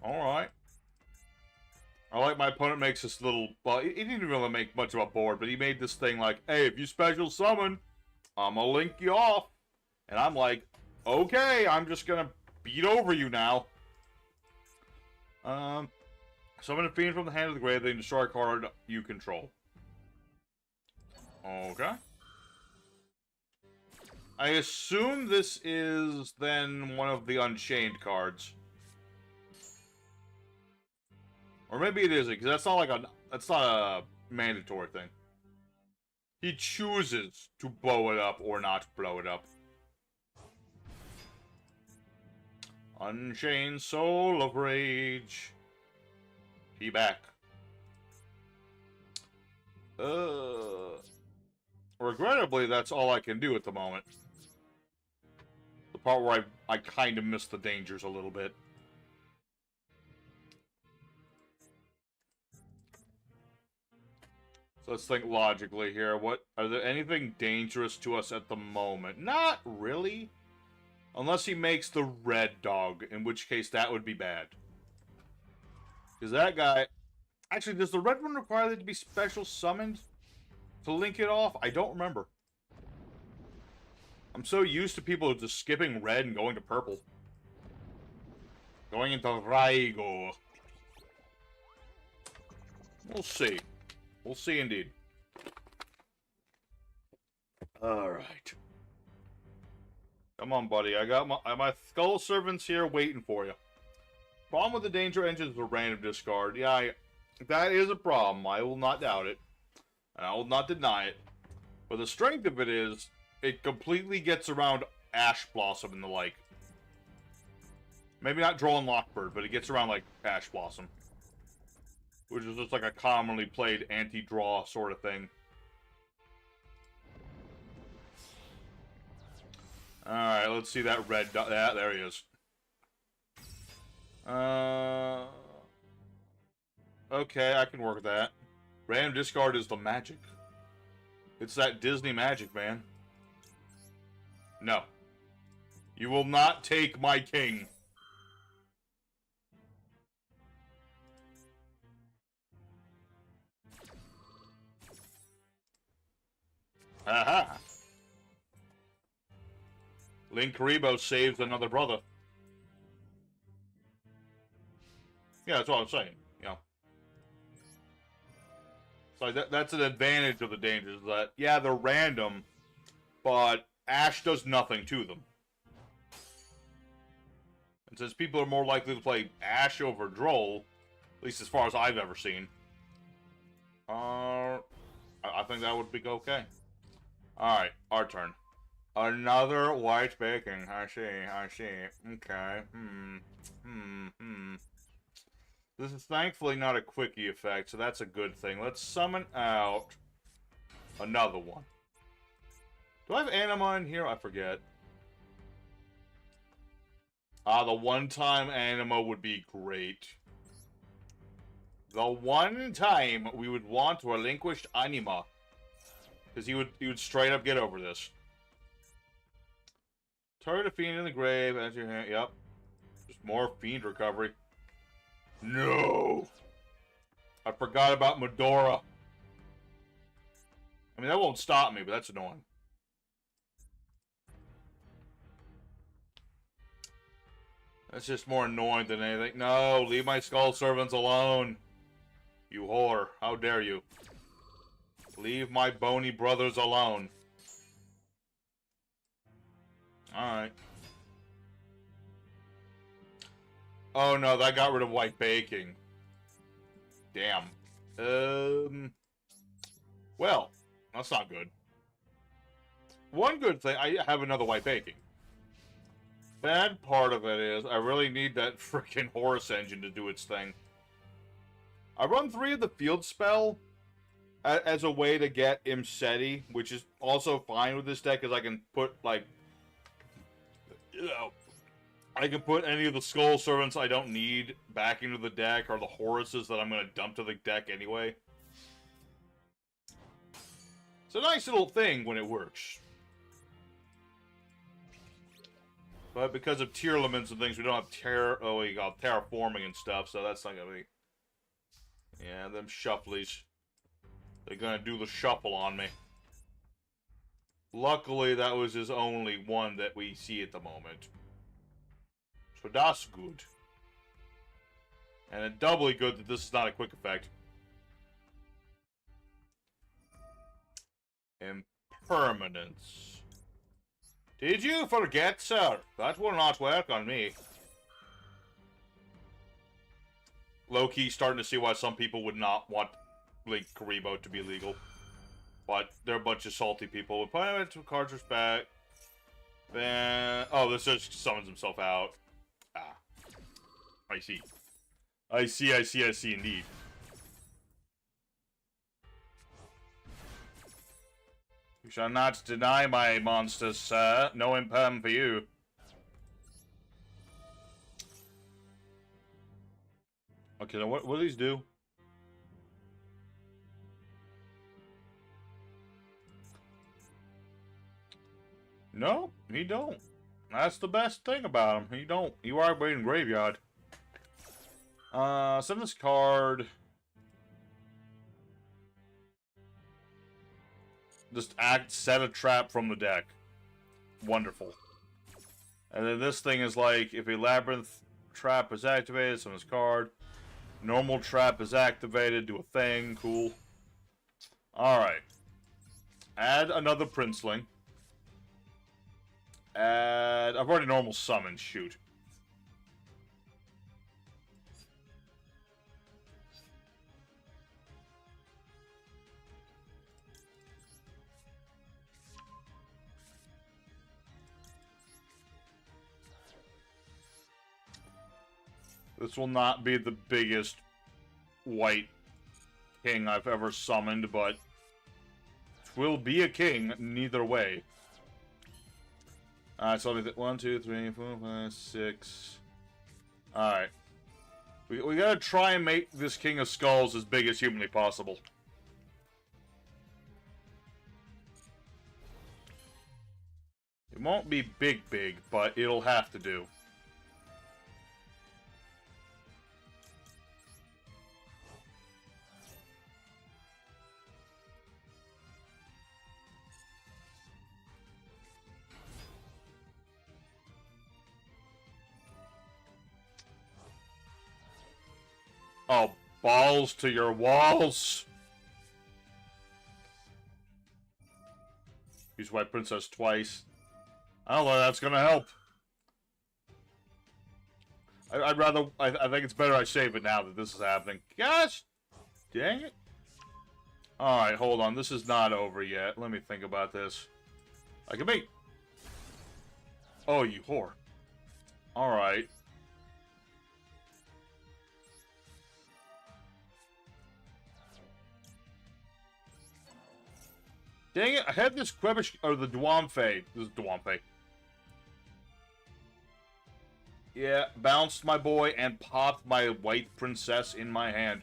Alright. I like my opponent makes this little... Well, he didn't really make much of a board, but he made this thing like, hey, if you special summon, I'm gonna link you off. And I'm like, okay, I'm just gonna beat over you now. Summon a fiend from the hand of the grave, then destroy a card you control. Okay. I assume this is then one of the Unchained cards. Or maybe it isn't, because that's not a mandatory thing. He chooses to blow it up or not blow it up. Unchained Soul of Rage. He back. Regrettably, that's all I can do at the moment. The part where I kind of miss the dangers a little bit. So let's think logically here. Are there anything dangerous to us at the moment? Not really. Unless he makes the red dog, in which case that would be bad. Because that guy... Actually, does the red one require that to be special summoned to link it off? I don't remember. I'm so used to people just skipping red and going to purple. Going into Raigo. We'll see. We'll see indeed. Alright. Come on, buddy. I got my Skull Servants here waiting for you. Problem with the Danger Engine is a random discard. Yeah, that is a problem. I will not doubt it. And I will not deny it. But the strength of it is, it completely gets around Ash Blossom and the like. Maybe not Droll and Lockbird, but it gets around, like, Ash Blossom. Which is just like a commonly played anti-draw sort of thing. Alright, let's see that red dot. Yeah, there he is. Okay, I can work with that. Random discard is the magic. It's that Disney magic, man. No. You will not take my king. Aha! Linkuriboh saves another brother. Yeah, that's what I'm saying. You know. So that's an advantage of the dangers. That yeah, they're random, but Ash does nothing to them. And since people are more likely to play Ash over Droll, at least as far as I've ever seen, I think that would be okay. Alright, our turn. Another white baking. I see. Okay. This is thankfully not a quickie effect, so that's a good thing. Let's summon out another one. Do I have Anima in here? I forget. The one-time Anima would be great. The one time we would want to relinquish Anima. Because he would straight up get over this. Target a fiend in the grave, as your hand. Yep. Just more fiend recovery. No! I forgot about Medora. I mean, that won't stop me, but that's annoying. That's just more annoying than anything. No, leave my Skull Servants alone. You whore. How dare you. Leave my bony brothers alone. Alright. Oh no, that got rid of white baking. Damn. Well, that's not good. One good thing, I have another white baking. Bad part of it is, I really need that freaking Horus engine to do its thing. I run 3 of the field spell as a way to get Imseti, which is also fine with this deck, because I can put, like, you know, I can put any of the Skull Servants I don't need back into the deck, or the Horuses that I'm going to dump to the deck anyway. It's a nice little thing when it works. But because of tier limits and things, we don't have terraforming and stuff, so that's not gonna be... Yeah, them shufflies. They're gonna do the shuffle on me. Luckily, that was his only one that we see at the moment. So that's good. And it's doubly good that this is not a quick effect. Impermanence. Did you forget, sir? That will not work on me. Low-key starting to see why some people would not want Linkuriboh to be legal. But they're a bunch of salty people. We put him into cards back. Then... Oh, this just summons himself out. Ah. I see. I see indeed. You shall not deny my monsters, sir. No imperm for you. Okay, now what do these do? No, he don't. That's the best thing about him. He don't. You are waiting graveyard. Send this card. Just set a trap from the deck. Wonderful. And then this thing is like, if a Labyrinth trap is activated, summon this card. Normal trap is activated, do a thing, cool. Alright. Add another Princeling. I've already normal summoned, shoot. This will not be the biggest white king I've ever summoned, but it will be a king neither way. Alright, so 1, 2, 3, 4, 5, 6. Alright. We gotta try and make this King of Skulls as big as humanly possible. It won't be big, but it'll have to do. Oh, balls to your walls! Use White Princess twice. I don't know if that's gonna help. I think it's better I save it now that this is happening. Gosh! Dang it. Alright, hold on. This is not over yet. Let me think about this. I can make... Oh, you whore. Alright. Dang it, I had this Quebish, or the Dwamfe. This is Dwamfe. Yeah, bounced my boy and popped my white princess in my hand.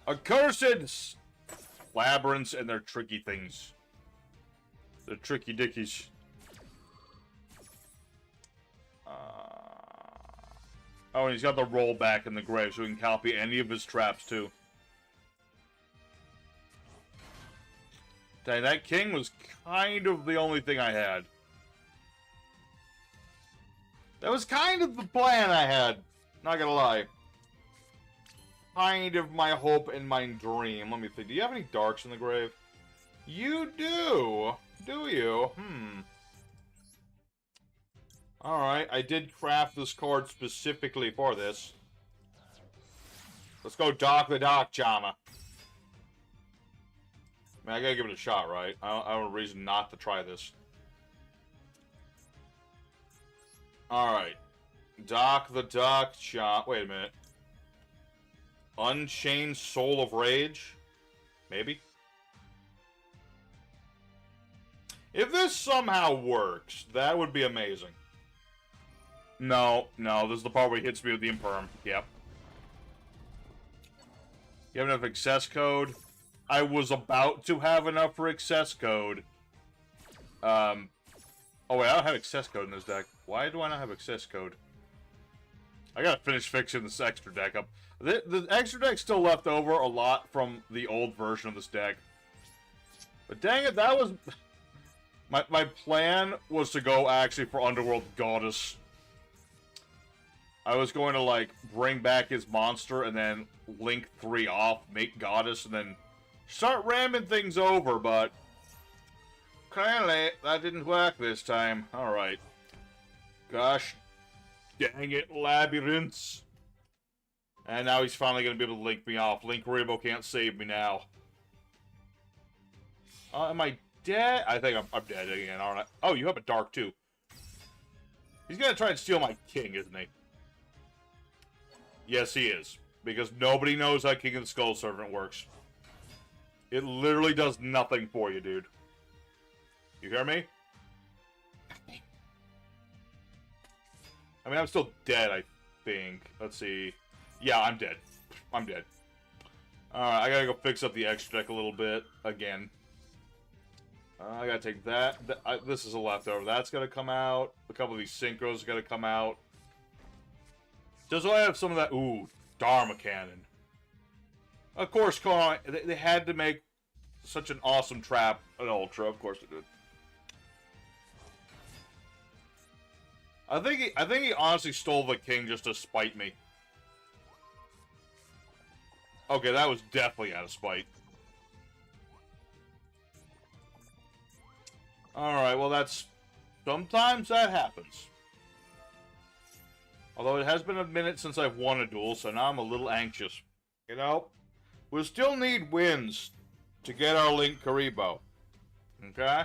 Accursed labyrinths and their tricky things. They're tricky dickies. Oh, and he's got the rollback in the grave, so he can copy any of his traps, too. Dang, that king was kind of the only thing I had. That was kind of the plan I had. Not gonna lie. kind of my hope and my dream. Let me think. Do you have any darks in the grave? You do. Do you? Alright, I did craft this card specifically for this. Let's go Dock the Dock, Jama. Man, I gotta give it a shot, right? I don't have a reason not to try this. Alright. Dock the Dock, Jama. Wait a minute. Unchained Soul of Rage? Maybe? If this somehow works, that would be amazing. No, this is the part where he hits me with the Imperm. Yep. You have enough access code? I was about to have enough for access code. Oh wait, I don't have access code in this deck. Why do I not have access code? I gotta finish fixing this extra deck up. The extra deck's still left over a lot from the old version of this deck. But dang it, that was... My plan was to go actually for Underworld Goddess. I was going to, like, bring back his monster and then link 3 off, make Goddess, and then start ramming things over, but clearly that didn't work this time. Alright. Gosh dang it, Labyrinths. And now he's finally going to be able to link me off. Linkuriboh can't save me now. Am I dead? I think I'm dead again, aren't I? Oh, you have a dark, too. He's going to try and steal my king, isn't he? Yes, he is. Because nobody knows how King of the Skull Servant works. It literally does nothing for you, dude. You hear me? Nothing. I mean, I'm still dead, I think. Let's see. Yeah, I'm dead. I'm dead. Alright, I gotta go fix up the extra deck a little bit. Again. I gotta take that. This is a leftover. That's gotta come out. A couple of these synchros gotta come out. Just so I have some of that. Ooh, Dharma Cannon. Of course, they had to make such an awesome trap an Ultra. Of course they did. I think he honestly stole the king just to spite me. Okay, that was definitely out of spite. Alright, well that's... Sometimes that happens. Although it has been a minute since I've won a duel, so now I'm a little anxious. You know, we still need wins to get our Linkuriboh. Okay?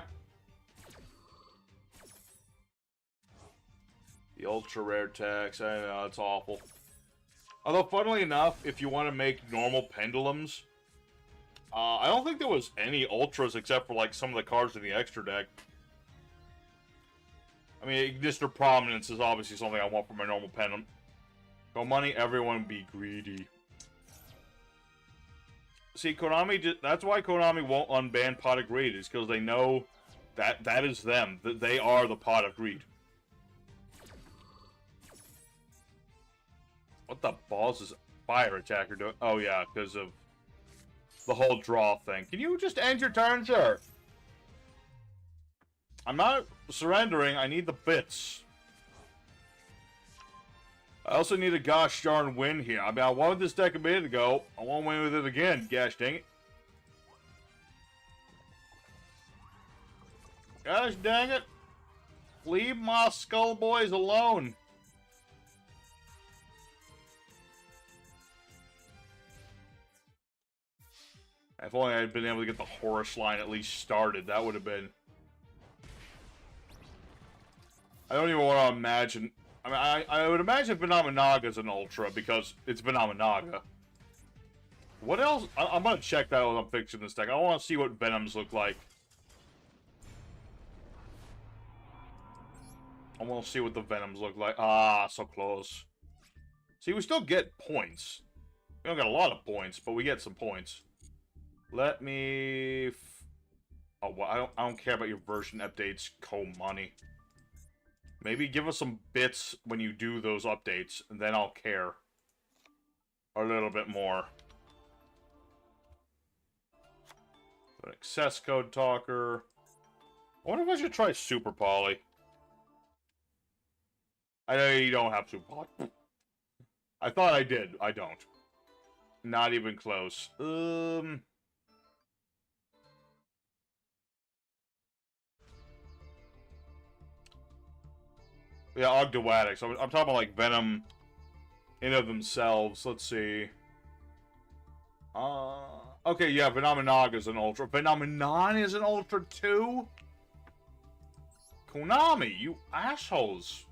The ultra rare tax, I know, it's awful. Although, funnily enough, if you want to make normal pendulums, I don't think there was any ultras except for, like, some of the cards in the extra deck. I mean, Ignister Prominence is obviously something I want for my normal pendulum. Go money, everyone be greedy. See, Konami, that's why Konami won't unban Pot of Greed, is because they know that that is them. That they are the Pot of Greed. What the balls is Fire Attacker doing? Oh yeah, because of the whole draw thing. Can you just end your turn, sir? I'm not surrendering, I need the bits. I also need a gosh darn win here. I mean, I wanted this deck a minute ago. I won't win with it again, gosh dang it. Gosh dang it. Leave my skull boys alone. If only I had been able to get the Horus line at least started, that would have been... I don't even want to imagine... I mean, I would imagine Venomanaga is an Ultra, because it's Venomanaga. What else? I'm going to check that while I'm fixing this deck. I want to see what Venoms look like. I want to see what the Venoms look like. Ah, so close. See, we still get points. We don't get a lot of points, but we get some points. Let me... Oh, well, I don't care about your version updates, Komani. Maybe give us some bits when you do those updates, and then I'll care. A little bit more. An access code talker. I wonder if I should try Super Poly. I know you don't have Super Poly. I thought I did. I don't. Not even close. Yeah, Ogdoadics. I'm talking about, like, Venom in of themselves. Let's see. Okay, yeah, Venomenog is an Ultra. Phenomenon is an Ultra, too? Konami, you assholes.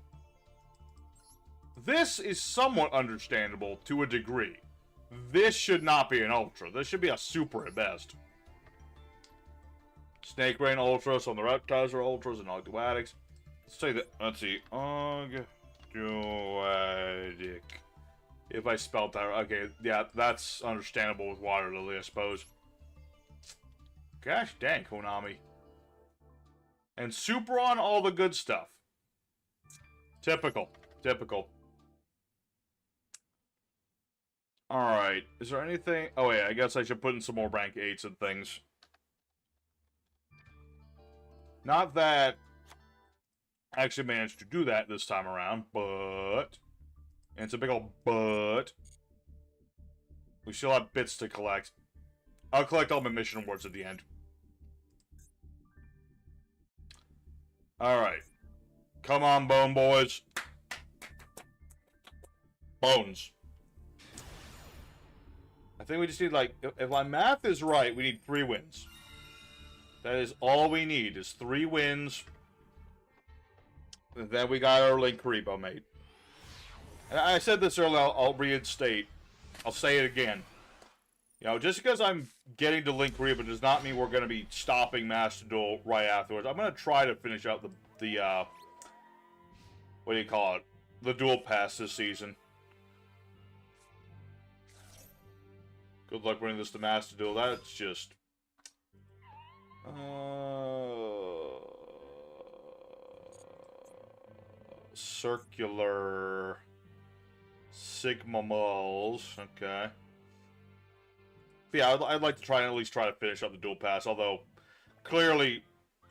This is somewhat understandable to a degree. This should not be an Ultra. This should be a Super at best. Snake Rain Ultra, some of the Reptiles are Ultras and Ogdoadics. Let's say that. Let's see. Ogdoadic. If I spelled that right. Okay, yeah, that's understandable with Water Lily, I suppose. Gosh dang, Konami. And Super on all the good stuff. Typical. Typical. Alright, is there anything... Oh yeah, I guess I should put in some more rank 8s and things. Not that I actually managed to do that this time around, but... And it's a big old but. We still have bits to collect. I'll collect all my mission awards at the end. Alright. Come on, Bone Boys. Bones. I think we just need, like, if my math is right, we need 3 wins. That is all we need, is 3 wins. And then we got our Linkuriboh Mate. And I said this earlier, I'll reinstate. I'll say it again. You know, just because I'm getting to Linkuriboh does not mean we're going to be stopping Master Duel right afterwards. I'm going to try to finish out the what do you call it? The Duel Pass this season. Good luck running this to Master Duel. That's just... circular... Sigma Moles. Okay. But yeah, I'd like to try and at least try to finish up the Duel Pass, although clearly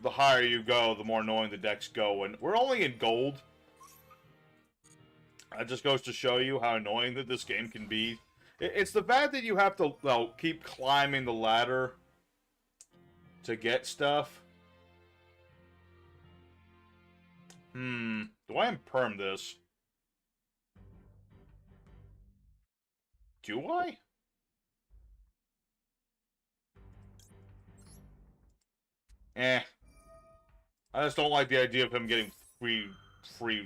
the higher you go, the more annoying the decks go, and we're only in gold. That just goes to show you how annoying that this game can be. It's the fact that you have to, well, keep climbing the ladder to get stuff. Do I imperm this? Do I? I just don't like the idea of him getting free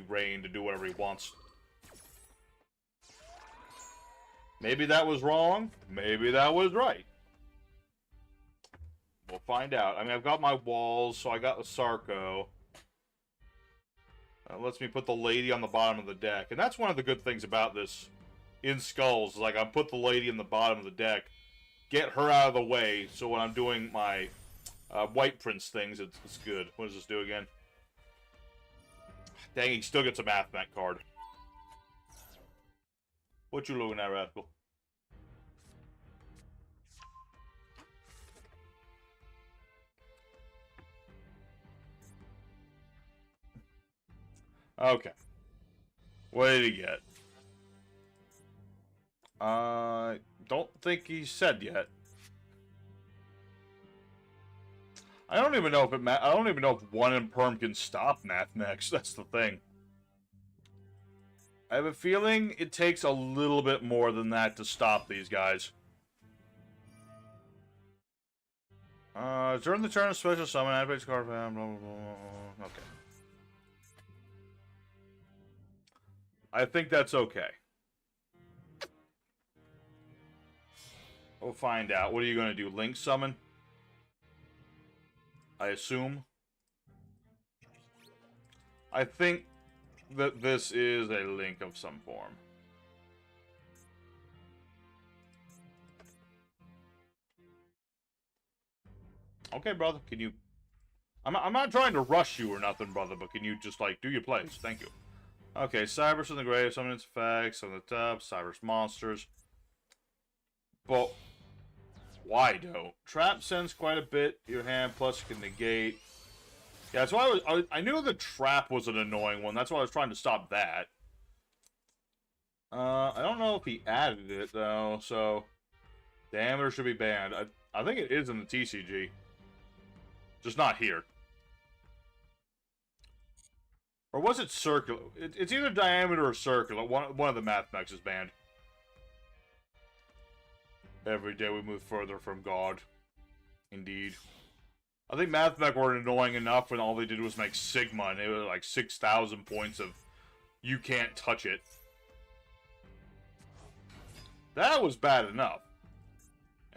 reign to do whatever he wants. Maybe that was wrong. Maybe that was right. We'll find out. I mean, I've got my walls, so I got the Sarko. That lets me put the lady on the bottom of the deck. And that's one of the good things about this in Skulls. Like, I put the lady in the bottom of the deck, get her out of the way, so when I'm doing my White Prince things, it's good. What does this do again? Dang, he still gets a Math Mat card. What you looking at, Rascal? Okay. What did he get? Don't think he said yet. I don't even know if I don't even know if one imperm can stop Mathmex. That's the thing. I have a feeling it takes a little bit more than that to stop these guys. During the turn of special summon, activates card, blah, blah, blah. Okay. I think that's okay. We'll find out. What are you going to do? Link summon? I assume. I think that this is a link of some form. Okay, brother. Can you... I'm not trying to rush you or nothing, brother, but can you just, like, do your plays? Thank you. Okay, Cybers in the grave, summon its effects on the top, Cybers monsters. But why though? Trap sends quite a bit. Your hand plus you can negate. Yeah, that's why I knew the trap was an annoying one. That's why I was trying to stop that. I don't know if he added it though, so Diameter should be banned. I think it is in the TCG. Just not here. Or was it circular? It's either diameter or circular. One of the math mechs is banned. Every day we move further from God. Indeed. I think math mech were annoying enough when all they did was make Sigma, and it was like 6,000 points of you can't touch it. That was bad enough.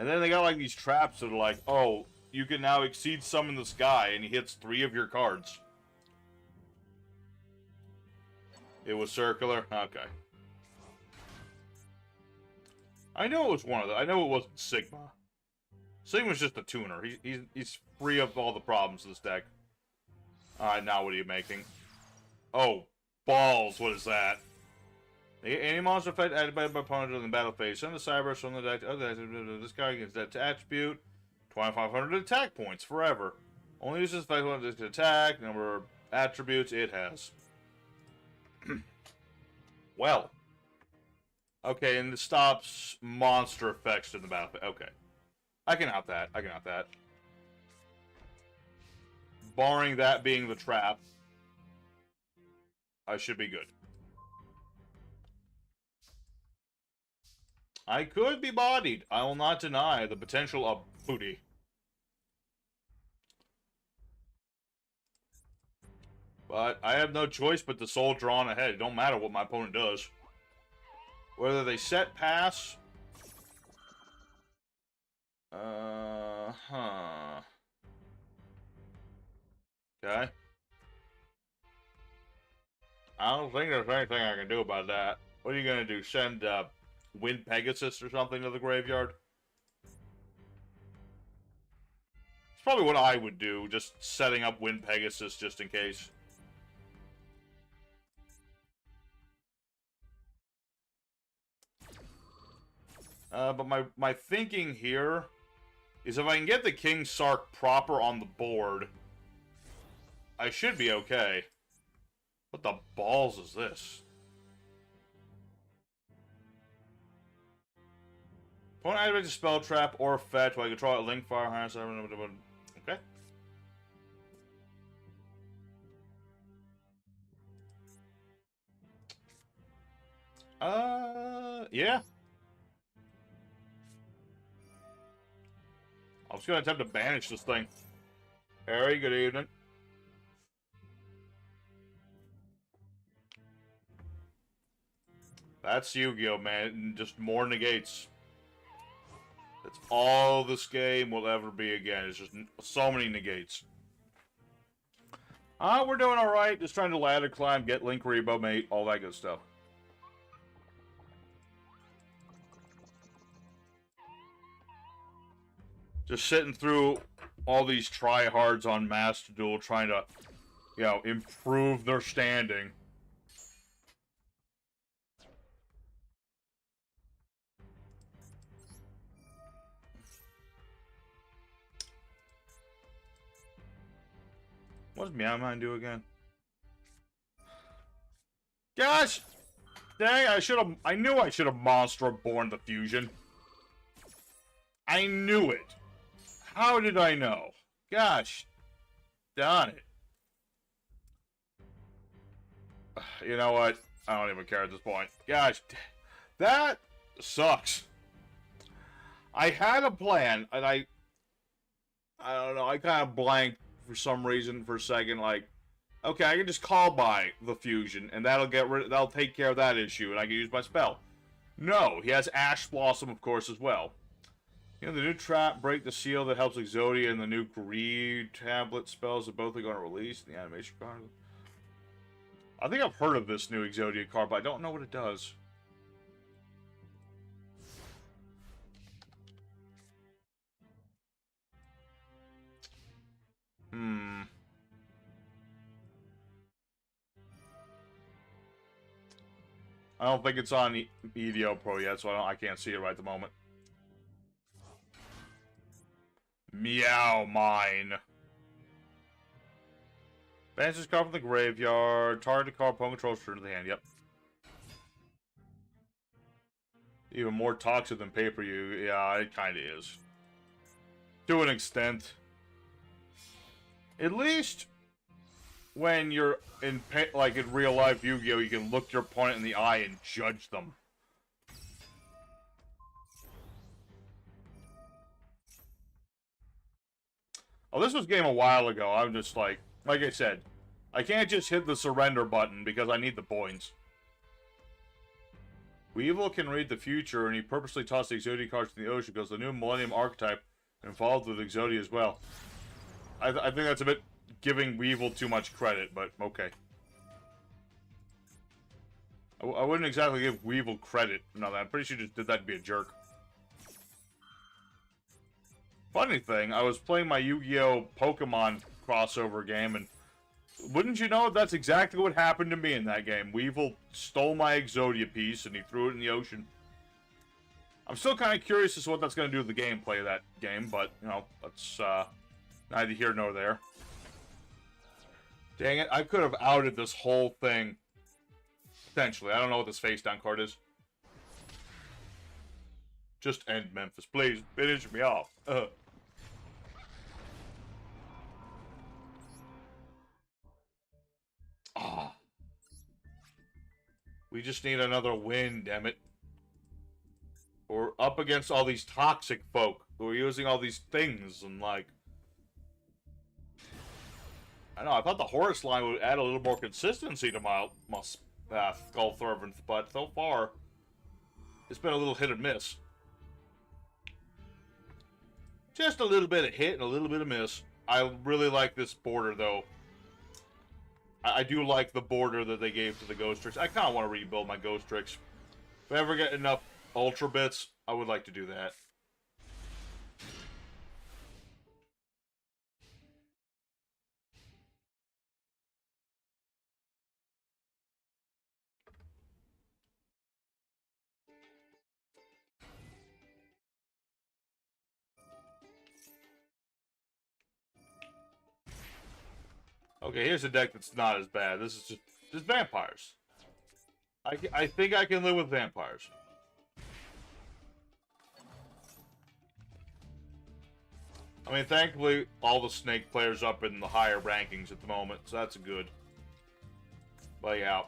And then they got like these traps that are like, oh, you can now exceed summon the sky, and he hits 3 of your cards. It was circular? Okay. I know it was one of them. I know it wasn't Sigma. Sigma's just a tuner. He's free of all the problems of this deck. Alright, now what are you making? Oh, balls. What is that? Any monster effect added by the opponent during the battle phase. Send the Cyberus from the deck. This guy gets that attribute. 2,500 attack points forever. Only uses effect when it can attack. Number of attributes it has. Well. Okay, and it stops monster effects in the battlefield. Okay. I can out that. I can out that. Barring that being the trap, I should be good. I could be bodied. I will not deny the potential of booty. But I have no choice but to soldier on ahead. It don't matter what my opponent does. Whether they set pass. Okay. I don't think there's anything I can do about that. What are you gonna do? Send, Wind Pegasus or something to the graveyard? It's probably what I would do, just setting up Wind Pegasus just in case. But my thinking here is if I can get the King Sark proper on the board, I should be okay. What the balls is this? Opponent activates a spell trap or fetch while you control a link fire harness. Okay. Yeah. I was gonna attempt to banish this thing. Harry, good evening. That's Yu-Gi-Oh, man. Just more negates. That's all this game will ever be again. It's just so many negates. We're doing alright. Just trying to ladder climb, get Linkuriboh Mate, all that good stuff. Just sitting through all these tryhards on Master Duel trying to, you know, improve their standing. What does Meow Mine do again? Gosh! Dang, I knew I should have Monster Born the Fusion. I knew it. How did I know? Gosh. Darn it. You know what? I don't even care at this point. Gosh. That sucks. I had a plan, and I don't know, I kind of blanked for some reason for a second, like, okay, I can just call by the fusion, and that'll take care of that issue, and I can use my spell. No, he has Ash Blossom, of course, as well. You know, the new trap, Break the Seal, that helps Exodia, and the new Greed tablet spells are both going to release in the animation card. I think I've heard of this new Exodia card, but I don't know what it does. I don't think it's on EDO Pro yet, so I can't see it right at the moment. Meow Mine. Banish this card from the graveyard. Target card, opponent controls, turn to the hand. Yep. even more toxic than pay-per-view. Yeah, it kind of is. To an extent. At least when you're in, like in real life Yu-Gi-Oh, you can look your opponent in the eye and judge them. Oh, this was game a while ago. I'm just like I said, I can't just hit the surrender button because I need the points. Weevil can read the future, and he purposely tossed the Exodia cards in the ocean because the new Millennium archetype involved with Exodia as well. I think that's a bit giving Weevil too much credit, but okay. I wouldn't exactly give Weevil credit. No, I'm pretty sure he just did that to be a jerk. Funny thing, I was playing my Yu-Gi-Oh! Pokemon crossover game, and wouldn't you know, that's exactly what happened to me in that game. Weevil stole my Exodia piece, and he threw it in the ocean. I'm still kind of curious as to what that's going to do to the gameplay of that game, but, you know, that's neither here nor there. Dang it, I could have outed this whole thing. Potentially. I don't know what this face-down card is. Just end Memphis, please. Finish me off. Ah. We just need another win, damn it. We're up against all these toxic folk who are using all these things and like... I know, I thought the Horus line would add a little more consistency to my Skull Fervent, but so far, it's been a little hit and miss. Just a little bit of hit and a little bit of miss. I really like this border, though. I do like the border that they gave to the Ghost Tricks. I kind of want to rebuild my Ghost Tricks. If I ever get enough Ultra Bits, I would like to do that. Okay, here's a deck that's not as bad. This is just vampires. I think I can live with vampires. I mean, thankfully, all the Snake players up in the higher rankings at the moment, so that's good. But yeah,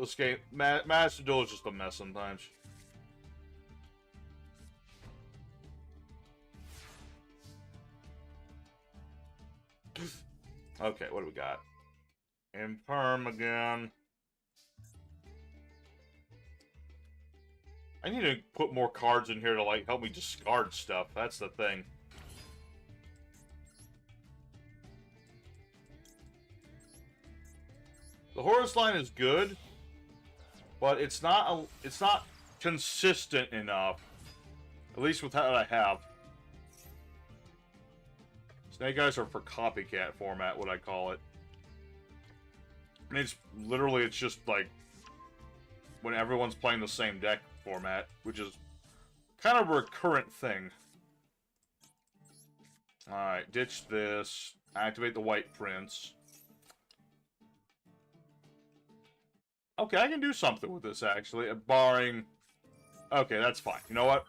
this game, Master Duel is just a mess sometimes. Okay, what do we got? Imperm again. I need to put more cards in here to, like, help me discard stuff. That's the thing. The Horus line is good, but it's not consistent enough. At least with what I have. Snake Eyes are for copycat format, what I call it. And it's literally, it's just like when everyone's playing the same deck format, which is kind of a recurrent thing. Alright, ditch this. Activate the White Prince. Okay, I can do something with this, actually. Barring... Okay, that's fine. You know what?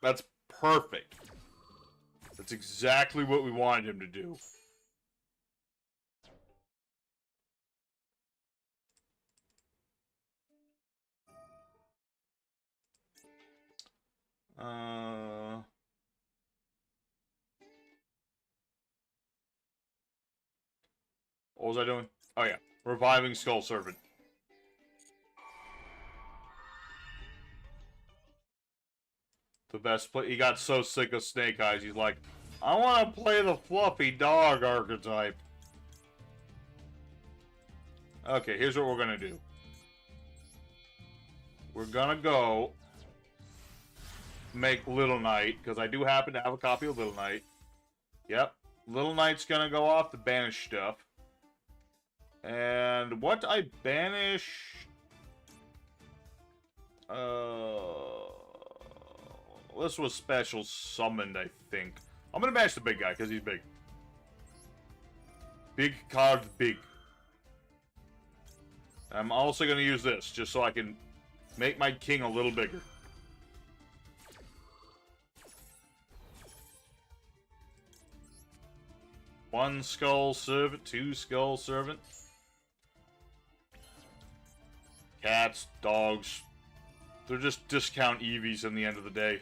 That's perfect. That's exactly what we wanted him to do. What was I doing? Oh yeah, reviving Skull Servant. The best play. He got so sick of Snake Eyes, he's like, I want to play the fluffy dog archetype. Okay, here's what we're gonna do. We're gonna go make Little Knight, because I do happen to have a copy of Little Knight. Yep, Little Knight's gonna go off the banish stuff. And what I banish... this was special summoned, I think. I'm gonna banish the big guy, because he's big. Big card, big. I'm also gonna use this, just so I can make my king a little bigger. 1 skull servant, 2 skull servant. Cats, dogs. They're just discount Eevees in the end of the day.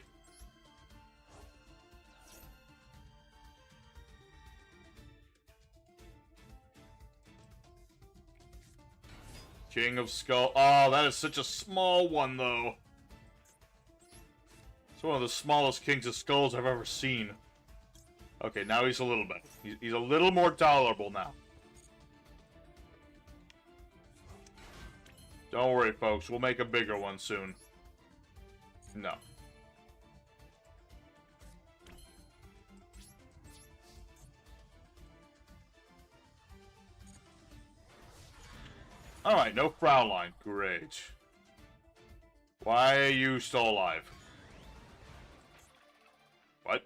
King of Skull. Oh, that is such a small one, though. It's one of the smallest Kings of Skulls I've ever seen. Okay, now he's a little better. He's a little more tolerable now. Don't worry, folks. We'll make a bigger one soon. No. Alright, no Fraulein. Great. Why are you still alive? What?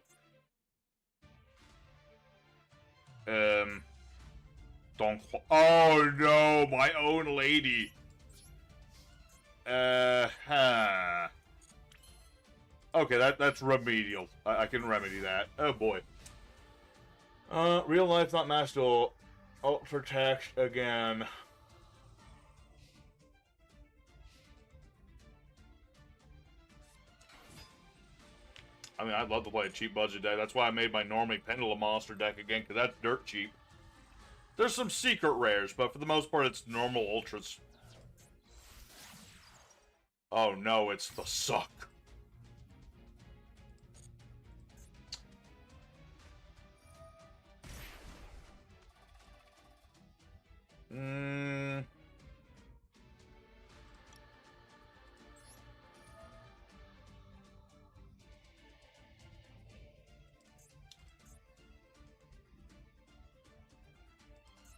Don't... Oh no, my own lady. Huh. Okay, that's remedial. I can remedy that. Oh boy. Real life not master. Ultra text again. I mean, I'd love to play a cheap budget deck. That's why I made my Normie Pendulum Monster deck again, because that's dirt cheap. There's some secret rares, but for the most part, it's normal ultras. Oh no, it's the suck.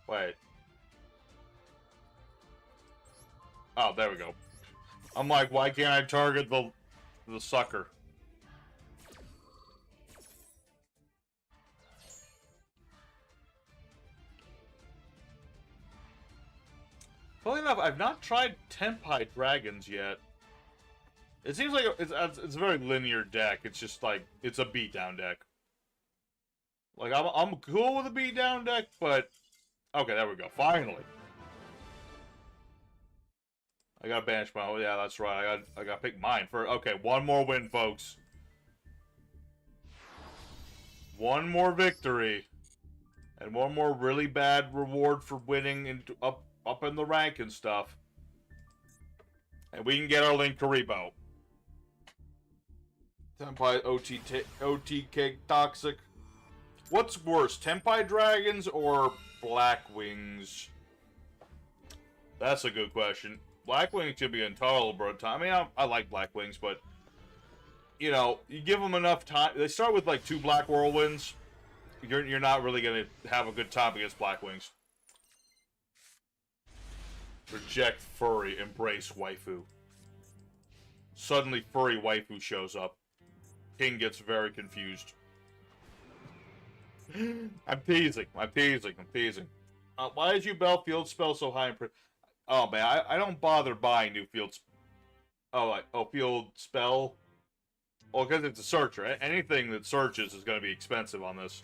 Wait. Oh, there we go. I'm like, why can't I target the sucker? Funny enough, I've not tried Tenpai Dragons yet. It seems like it's a very linear deck. It's just like, it's a beatdown deck. Like, I'm cool with a beatdown deck, but... Okay, there we go. Finally. I gotta banish my... Yeah, that's right. I gotta pick mine for... Okay, one more win, folks. One more victory. And one more really bad reward for winning into up in the rank and stuff. And we can get our Linkuriboh. Tenpai OTK Toxic. What's worse, Tenpai Dragons or Blackwings? That's a good question. Blackwings should be intolerable at times. I mean, I like Blackwings, but... You know, you give them enough time... They start with, like, 2 Black Whirlwinds. You're not really going to have a good time against Blackwings. Reject Furry, embrace Waifu. Suddenly, Furry Waifu shows up. King gets very confused. I'm teasing. Why is you Bell field spell so high in... Oh, man, I don't bother buying new fields. Field spell? Well, because it's a searcher. Anything that searches is going to be expensive on this.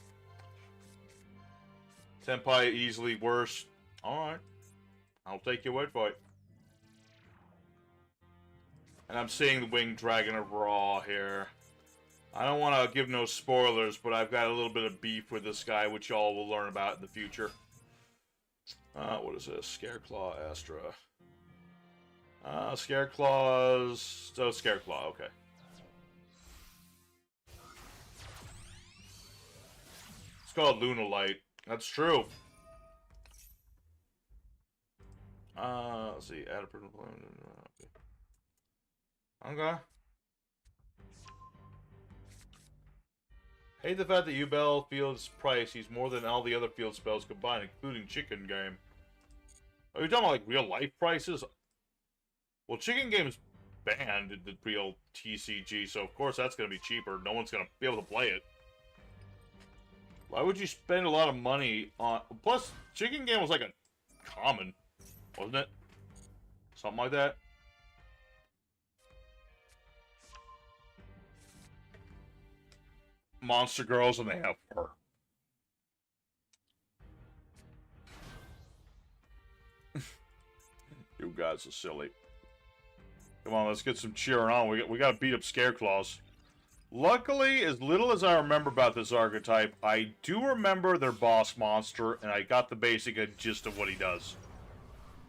Tenpai easily worse. Alright. I'll take your word for it. And I'm seeing the Winged Dragon of Raw here. I don't want to give no spoilers, but I've got a little bit of beef with this guy, which y'all will learn about in the future. What is this? Scareclaw Astra. Scareclaws... Oh, Scareclaw, okay. It's called Lunalight. That's true. Let's see. Add a personal plan. Okay. Hate the fact that Ubel Field's price, he's more than all the other field spells combined, including Chicken Game. Are you talking about, like, real life prices? Well, Chicken Game's banned in the real TCG, so of course that's going to be cheaper. No one's going to be able to play it. Why would you spend a lot of money on... Plus, Chicken Game was like a common, wasn't it? Something like that. Monster Girls, and they have fur. You guys are silly. Come on, let's get some cheering on. We gotta beat up Scareclaws. Luckily, as little as I remember about this archetype, I do remember their boss monster, and I got the basic gist of what he does.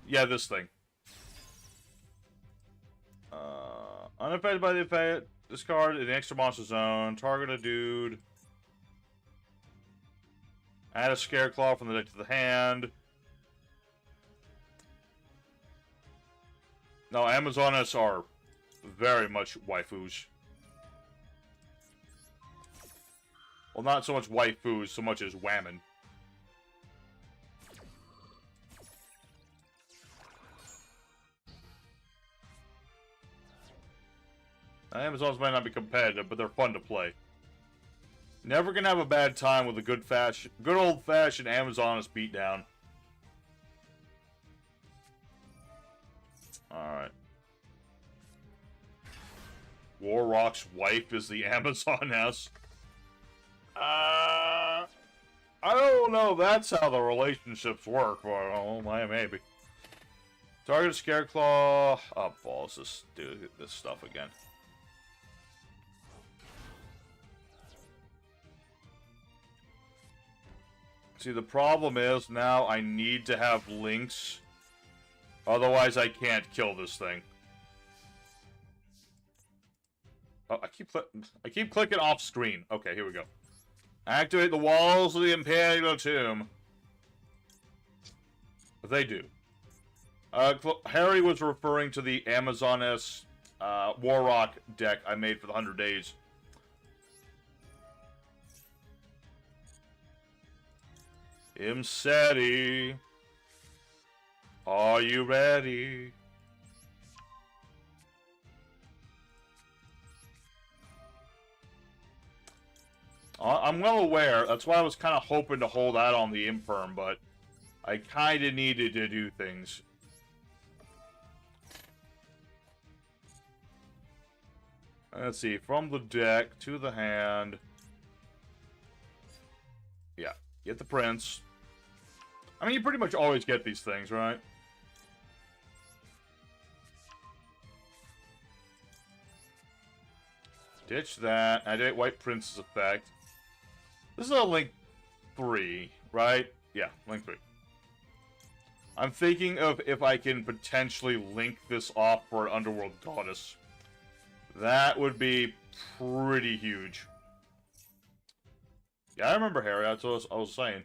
Yeah, this thing. Unaffected by the effect, discard in the extra monster zone, target a dude. Add a Scareclaw from the deck to the hand. No, Amazonas are very much waifus. Well, not so much waifus, so much as whammon. Now, Amazons might not be competitive, but they're fun to play. Never gonna have a bad time with a good old-fashioned Amazonas beatdown. Alright. Warrock's wife is the Amazoness. I don't know if that's how the relationships work, but oh, maybe. Target a Scareclaw. Oh, balls, let's do this stuff again. See, the problem is now I need to have links. Otherwise, I can't kill this thing. Oh, I keep clicking off screen. Okay, here we go. Activate the walls of the Imperial Tomb. But they do. Harry was referring to the Amazoness Warrock deck I made for the 100 days. Imseti. Are you ready? I'm well aware. That's why I was kind of hoping to hold out on the Imperm, but I kind of needed to do things. Let's see. From the deck to the hand. Yeah. Get the Prince. I mean, you pretty much always get these things, right? Ditch that. Activate White Prince's effect. This is a Link 3, right? Yeah, Link 3. I'm thinking of if I can potentially link this off for an Underworld Goddess. That would be pretty huge. Yeah, I remember Harry. That's what I was saying.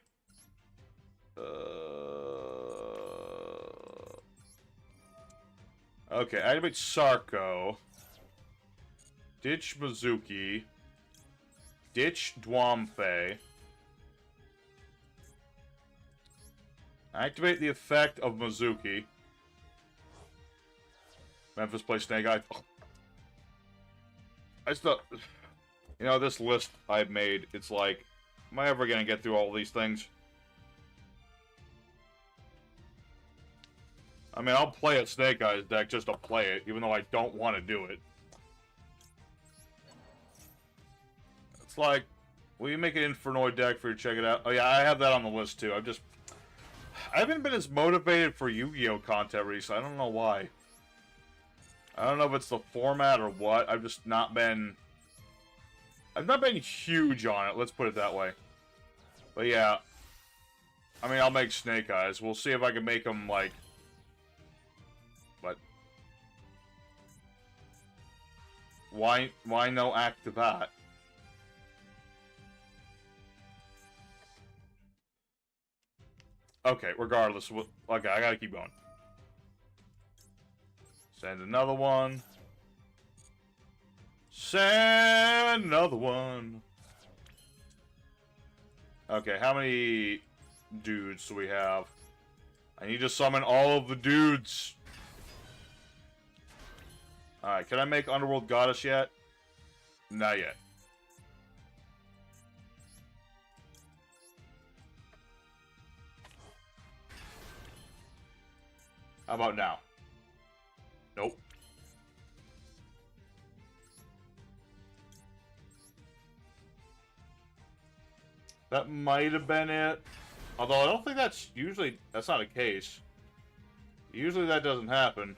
Okay, activate Sarko. Ditch Mizuki. Ditch Dwamfe. Activate the effect of Mizuki. Memphis play Snake Eye. Oh. I still... You know, this list I've made, it's like... Am I ever gonna get through all these things? I mean, I'll play a Snake Eyes deck just to play it, even though I don't want to do it. It's like, will you make an Infernoid deck for you to check it out? Oh yeah, I have that on the list too. I haven't been as motivated for Yu-Gi-Oh content recently. I don't know why. I don't know if it's the format or what. I've not been huge on it, let's put it that way. But yeah, I mean, I'll make Snake Eyes. We'll see if I can make them, like... But... Why no Activat? Okay, regardless. Okay, I gotta keep going. Send another one. Send another one. Okay, how many dudes do we have? I need to summon all of the dudes. Alright, can I make Underworld Goddess yet? Not yet. How about now? Nope. That might have been it. Although I don't think that's not the case. Usually that doesn't happen.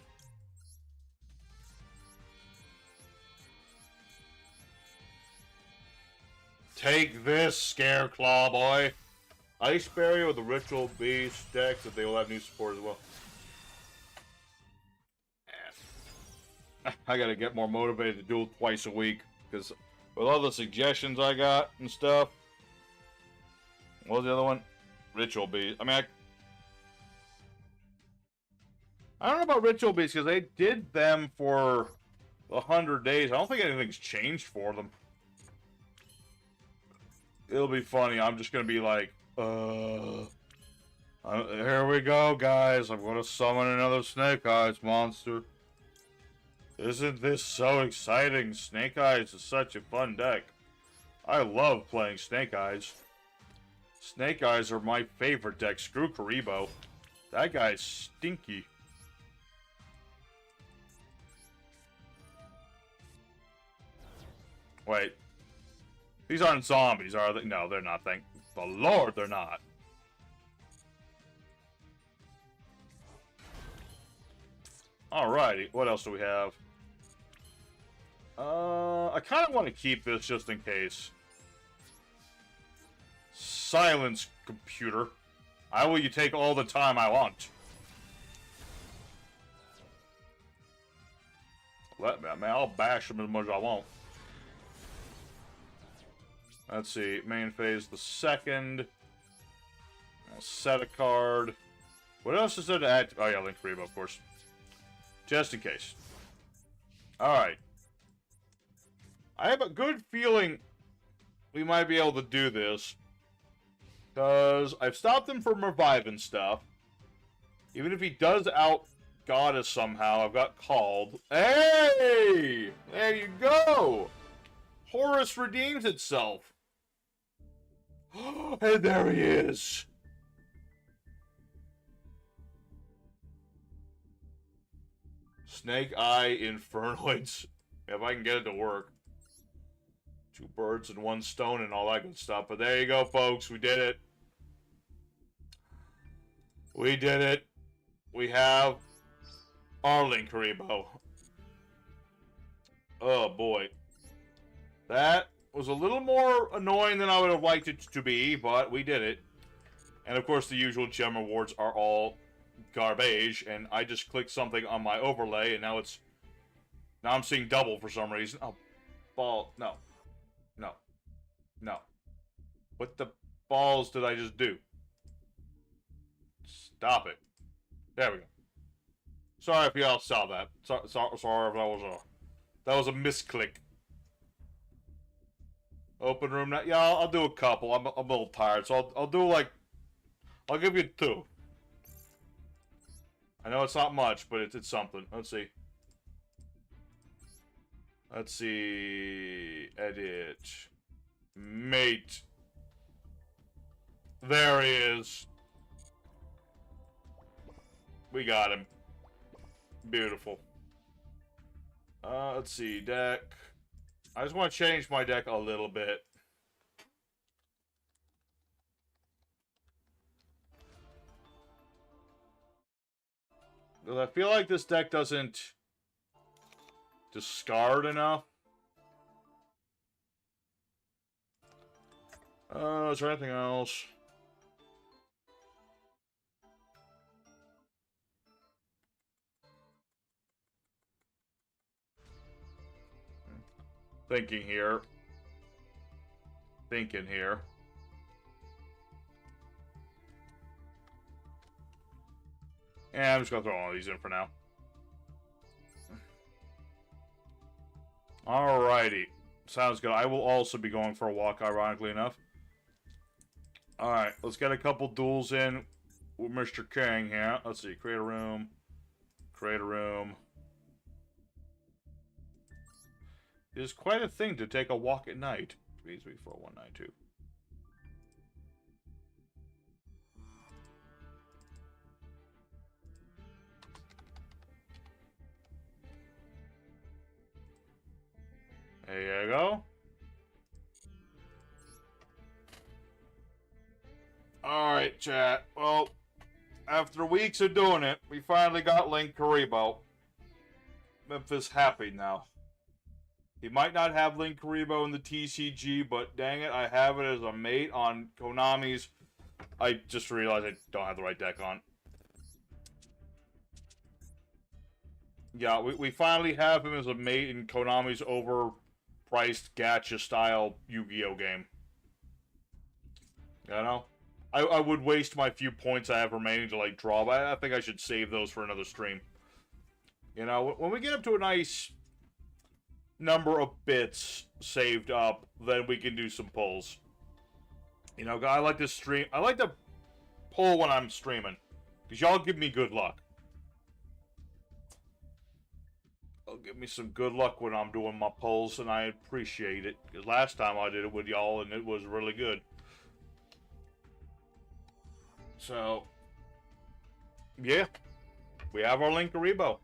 Take this, Scareclaw boy. Ice Barrier with the Ritual Beast decks, that they will have new support as well. I gotta get more motivated to duel twice a week, because with all the suggestions I got and stuff. What was the other one? Ritual Beast. I mean, I don't know about Ritual Beast, because they did them for 100 days. I don't think anything's changed for them. It'll be funny. I'm just gonna be like, here we go, guys. I'm gonna summon another Snake Eyes monster. Isn't this so exciting? Snake Eyes is such a fun deck. I love playing Snake Eyes. Snake Eyes are my favorite deck. Screw Kuriboh. That guy's stinky. Wait. These aren't zombies, are they? No, they're not. Thank the Lord, they're not. Alrighty, what else do we have? I kind of want to keep this just in case. Silence, computer. I will you take all the time I want. Let me, man, I'll bash them as much as I want. Let's see, main phase the second. I'll set a card. What else is there to add? Oh yeah, Linkuriboh, of course. Just in case. Alright. I have a good feeling we might be able to do this. Because I've stopped him from reviving stuff. Even if he does out Goddess somehow, I've got called. Hey! There you go! Horus redeems itself. And there he is! Snake Eye Infernoids. If I can get it to work. 2 birds and 1 stone and all that good stuff. But there you go, folks. We did it. We did it. We have our Linkuriboh. Oh, boy. That was a little more annoying than I would have liked it to be, but we did it. And, of course, the usual gem rewards are all garbage, and I just clicked something on my overlay, and now it's... Now I'm seeing double for some reason. Oh, ball. No. No. No. What the balls did I just do? Stop it. There we go. Sorry if y'all saw that. Sorry if that was a misclick. Open room now. Yeah, I'll do a couple. I'm a little tired, so I'll do like... I'll give you 2. I know it's not much, but it's something. Let's see. Let's see. Edit. Mate. There he is. We got him. Beautiful. Let's see. Deck. I just want to change my deck a little bit. Because I feel like this deck doesn't discard enough. Is there anything else? Thinking here. Thinking here. Yeah, I'm just gonna throw all these in for now. Alrighty. Sounds good. I will also be going for a walk, ironically enough. Alright, let's get a couple duels in with Mr. King here. Let's see. Create a room. Create a room. It is quite a thing to take a walk at night. 334-192. There you go. Alright, chat. Well, After weeks of doing it, we finally got Linkuriboh. Memphis happy now. He might not have Linkuriboh in the TCG, but dang it, I have it as a mate on Konami's. I just realized I don't have the right deck on. Yeah, we finally have him as a mate in Konami's overpriced gacha-style Yu-Gi-Oh game. You know? I would waste my few points I have remaining to, like, draw, but I think I should save those for another stream. You know, when we get up to a nice number of bits saved up, then we can do some pulls. You know, I like to stream. I like to pull when I'm streaming, because y'all give me good luck. I'll give me some good luck when I'm doing my pulls, and I appreciate it, because last time I did it with y'all, and it was really good. So, yeah, we have our Linkuriboh.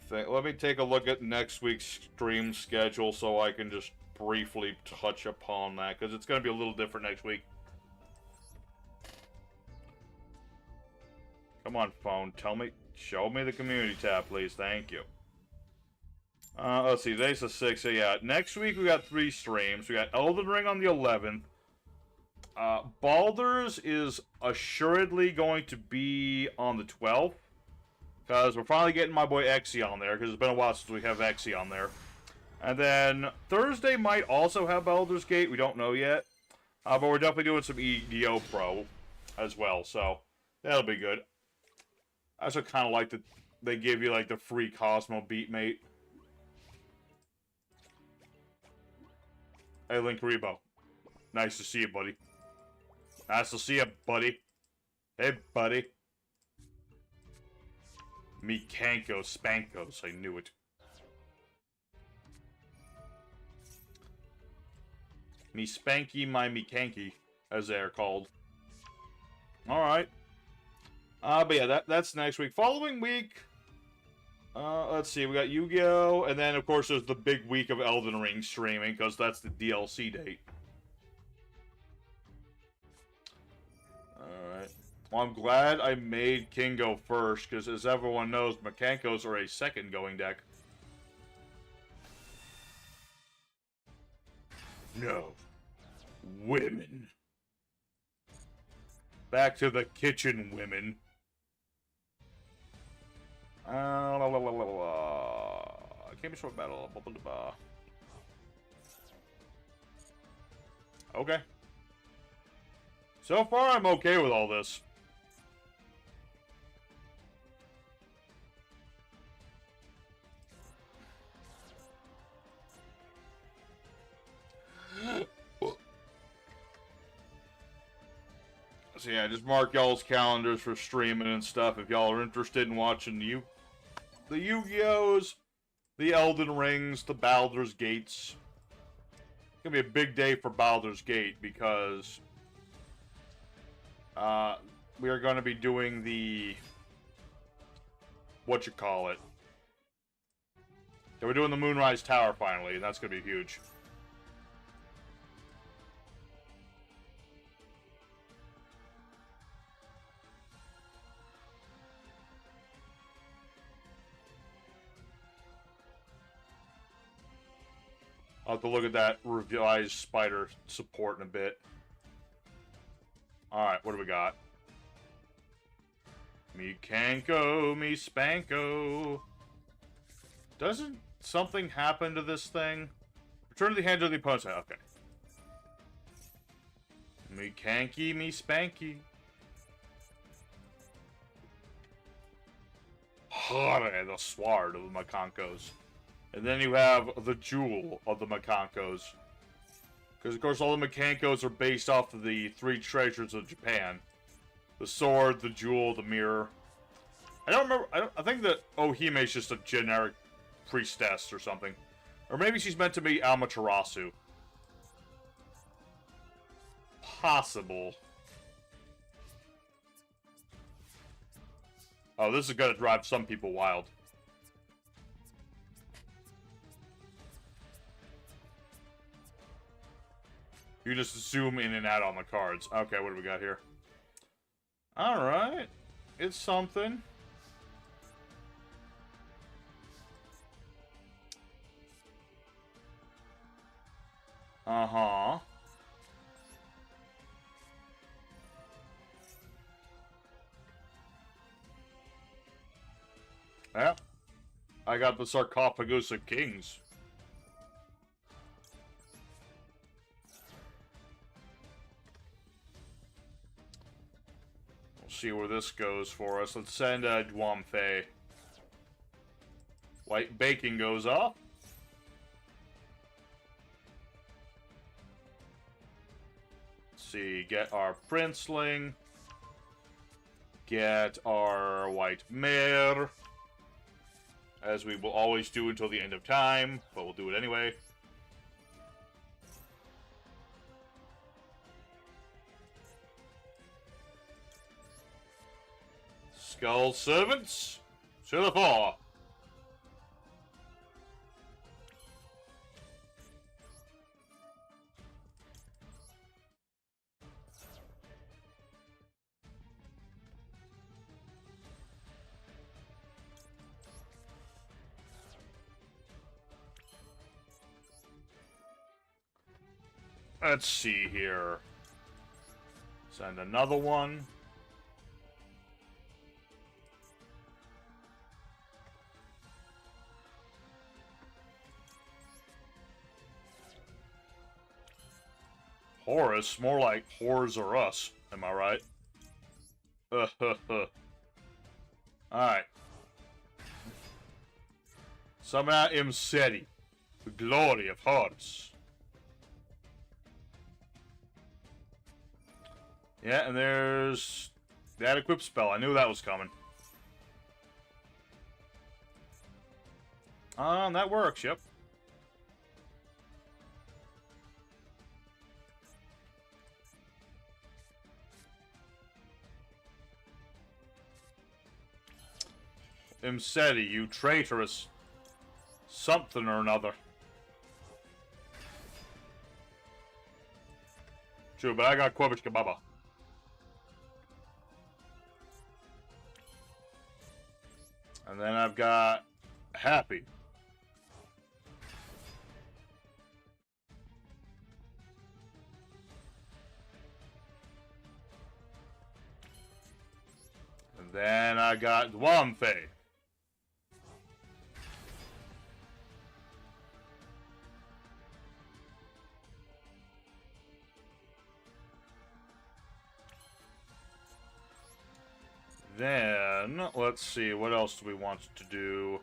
Let me take a look at next week's stream schedule so I can just briefly touch upon that, because it's going to be a little different next week. Come on, phone. Show me the community tab, please. Thank you. Let's see. Today's the 6th. So yeah, next week we got 3 streams. We got Elden Ring on the 11th. Baldur's is assuredly going to be on the 12th. Because we're finally getting my boy Exy on there, because it's been a while since we have Exy on there. And then Thursday might also have Baldur's Gate, we don't know yet. But we're definitely doing some EDO Pro as well, so that'll be good. I also kind of like that they give you, like, the free Cosmo Beatmate. Hey, Linkuriboh. Nice to see you, buddy. Nice to see you, buddy. Hey, buddy. Mikanko Spankos, I knew it. Me Spanky, my Mikanky, as they are called. Alright. But yeah, that's next week. Following week, let's see, we got Yu-Gi-Oh! And then, of course, there's the big week of Elden Ring streaming, because that's the DLC date. Alright. Well, I'm glad I made King go first, because as everyone knows, Mekankos are a second going deck. No. Women. Back to the kitchen, women. Came short battle. Okay. So far, I'm okay with all this. So yeah, just mark y'all's calendars for streaming and stuff if y'all are interested in watching the Yu-Gi-Ohs, the Elden Rings, the Baldur's Gates. It's gonna be a big day for Baldur's Gate because we are gonna be doing the whatchamacallit. Yeah, we're doing the Moonrise Tower finally, and that's gonna be huge. I'll have to look at that revised spider support in a bit. Alright, what do we got? Me Kanko, me Spanko. Doesn't something happen to this thing? Return to the hand of the opponent's hand. Okay. Me Kanky, me Spanky. Hare, the sword of the Makankos. And then you have the jewel of the Makankos. Because, of course, all the Makankos are based off of the 3 treasures of Japan. The sword, the jewel, the mirror. I don't remember. I think that Ohime is just a generic priestess or something. Or maybe she's meant to be Amaterasu. Possible. Oh, this is going to drive some people wild. You just zoom in and out on the cards. Okay, what do we got here? Alright. It's something. Uh-huh. Yeah. I got the sarcophagus of kings. We'll see where this goes for us. Let's send Dwamfe. White bacon goes off. Let's see, get our princeling. Get our white mare. As we will always do until the end of time, but we'll do it anyway. Skull servants to the fore. Let's see here. Send another one. Horus? More like whores or us. Am I right? Alright. Summon out Imseti, the glory of Horus. Yeah, and there's that equip spell. I knew that was coming. That works, yep. Imseti, you traitorous something or another. True, but I got Quabish Kababa. And then I've got Happy. And then I got Dwamfe. Then, let's see, what else do we want to do?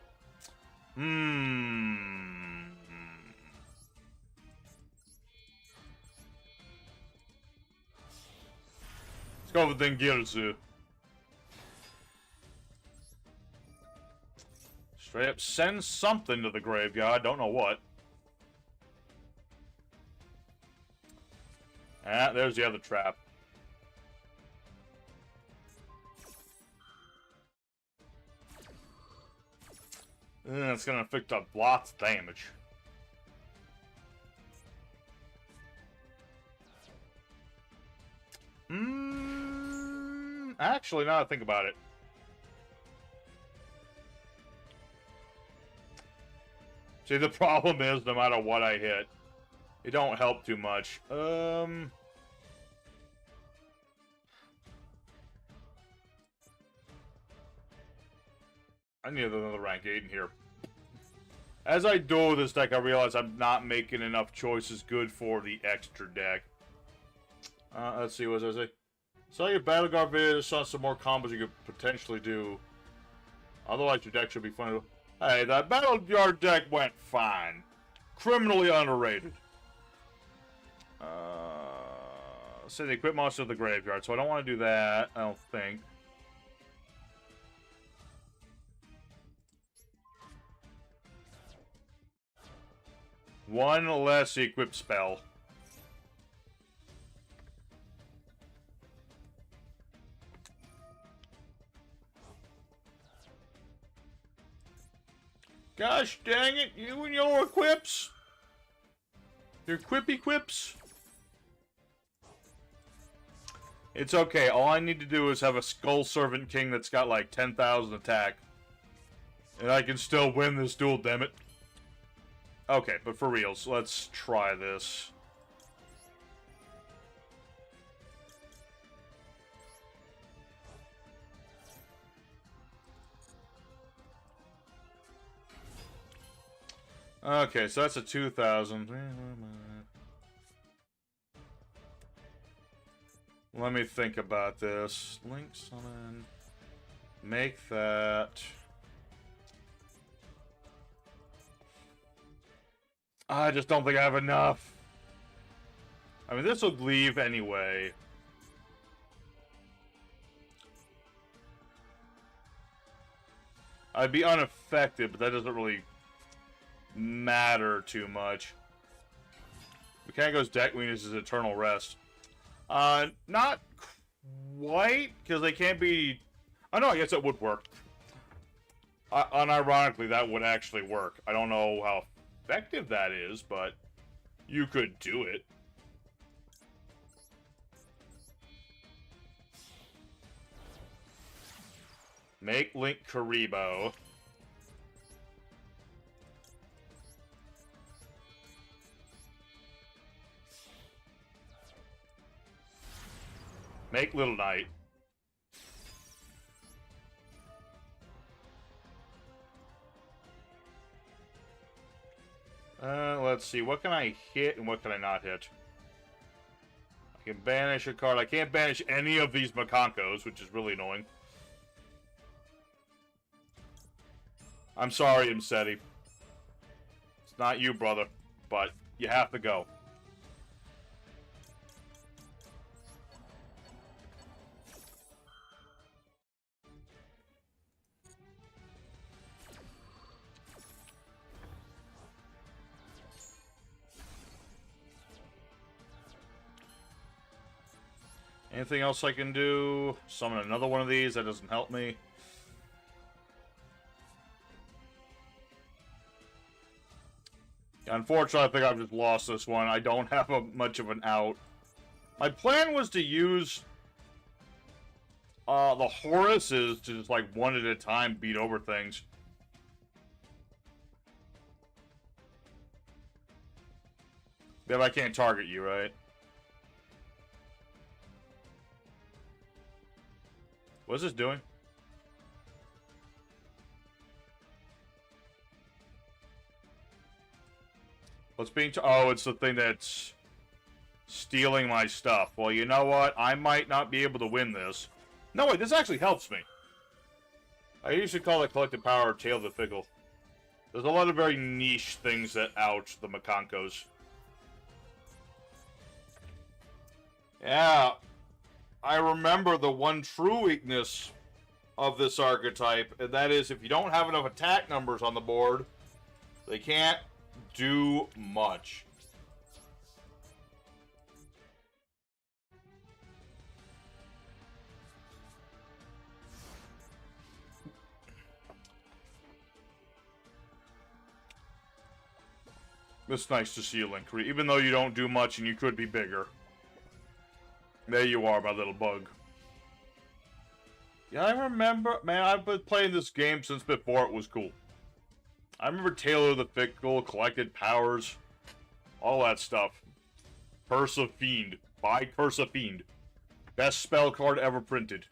Let's go with Dengirzu. Straight up send something to the graveyard, don't know what. Ah, there's the other trap. It's gonna inflict a lots of damage. Actually, now that I think about it. See, the problem is, no matter what I hit, it don't help too much. I need another rank 8 in here. As I do this deck, I realize I'm not making enough choices good for the extra deck. Let's see, what does I say? Saw your Battle Guard video, just saw some more combos you could potentially do. Otherwise, your deck should be fun. Hey, that Battle Guard deck went fine. Criminally underrated. Say they equip monster of the graveyard, so I don't want to do that, I don't think. One less equip spell. Gosh dang it, you and your equips! Your quippy quips! It's okay. All I need to do is have a Skull Servant King that's got like 10,000 attack. And I can still win this duel, damn it. Okay, but for reals, let's try this. Okay, so that's a 2,000. Let me think about this. Link summon. Make that. I just don't think I have enough. I mean, this will leave anyway. I'd be unaffected, but that doesn't really matter too much. Mechanico's deck weakness is Eternal Rest. Not quite, because they can't be... Oh, no, I guess it would work. Unironically, that would actually work. I don't know how effective that is, but you could do it. Make Linkuriboh. Make Little Knight. Let's see. What can I hit and what can I not hit? I can banish a card. I can't banish any of these Makonkos, which is really annoying. I'm sorry, Imseti. It's not you, brother, but you have to go. Anything else I can do? Summon another one of these. That doesn't help me. Unfortunately, I think I've just lost this one. I don't have much of an out. My plan was to use the Horuses to just, like, one at a time beat over things. Yeah, but I can't target you, right? What's this doing? What's being... Oh, it's the thing that's stealing my stuff. Well, you know what? I might not be able to win this. No, wait, this actually helps me. I usually call it Collective Power or Tail of the Fickle. There's a lot of very niche things that ouch the Makonkos. Yeah. I remember the one true weakness of this archetype, and that is if you don't have enough attack numbers on the board, they can't do much. It's nice to see you, Linkuri, even though you don't do much and you could be bigger. There you are, my little bug. Yeah, I remember... Man, I've been playing this game since before it was cool. I remember Taylor the Fickle, Collected Powers, all that stuff. Curse of Fiend. Buy Curse of Fiend. Best spell card ever printed.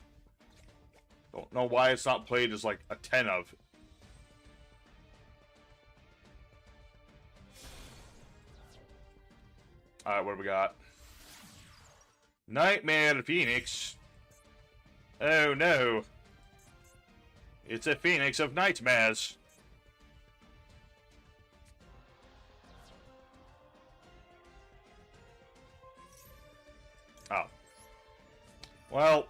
Don't know why it's not played as like a 10 of. Alright, what do we got? Nightmare Phoenix. Oh no. It's a Phoenix of Nightmares. Oh. Well,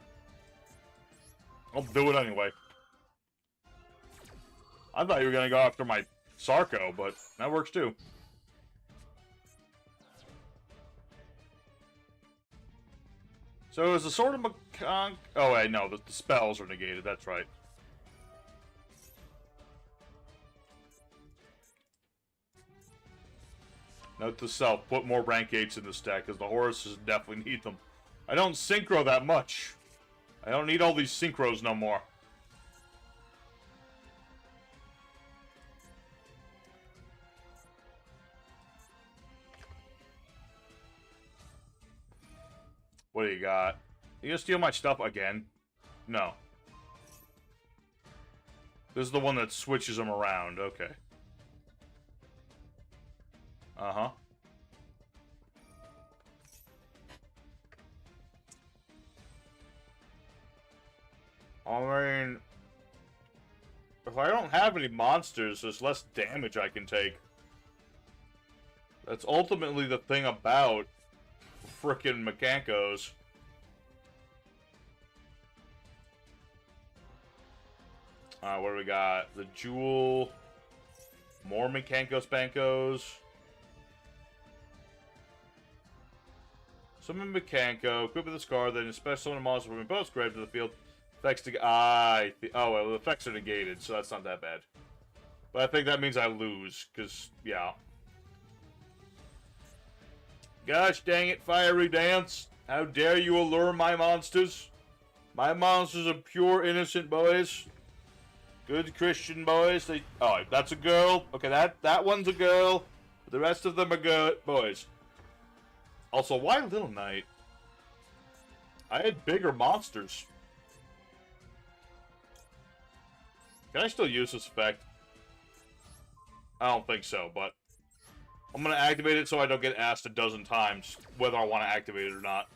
I'll do it anyway. I thought you were gonna go after my Sarko, but that works too. So is the Sword of Makonk... Oh wait, no, the spells are negated, that's right. Note to self, put more rank 8s in this deck, because the Horuses definitely need them. I don't synchro that much. I don't need all these synchros no more. What do you got? You gonna steal my stuff again? No. This is the one that switches them around. Okay. Uh-huh. I mean, if I don't have any monsters, there's less damage I can take. That's ultimately the thing about frickin' Mechankos. Alright, what do we got? The Jewel. More Mechankos Bankos. Summon Mechanko. Equip with the Scar, then special summon a monster from both grave to the field. Effects to... oh, well, the effects are negated, so that's not that bad. But I think that means I lose, because, yeah. Gosh dang it, Fiery Dance. How dare you allure my monsters? My monsters are pure innocent boys. Good Christian boys. They... oh, that's a girl. Okay, that one's a girl. The rest of them are good boys. Also, why Little Knight? I had bigger monsters. Can I still use this effect? I don't think so, but I'm going to activate it so I don't get asked a dozen times whether I want to activate it or not.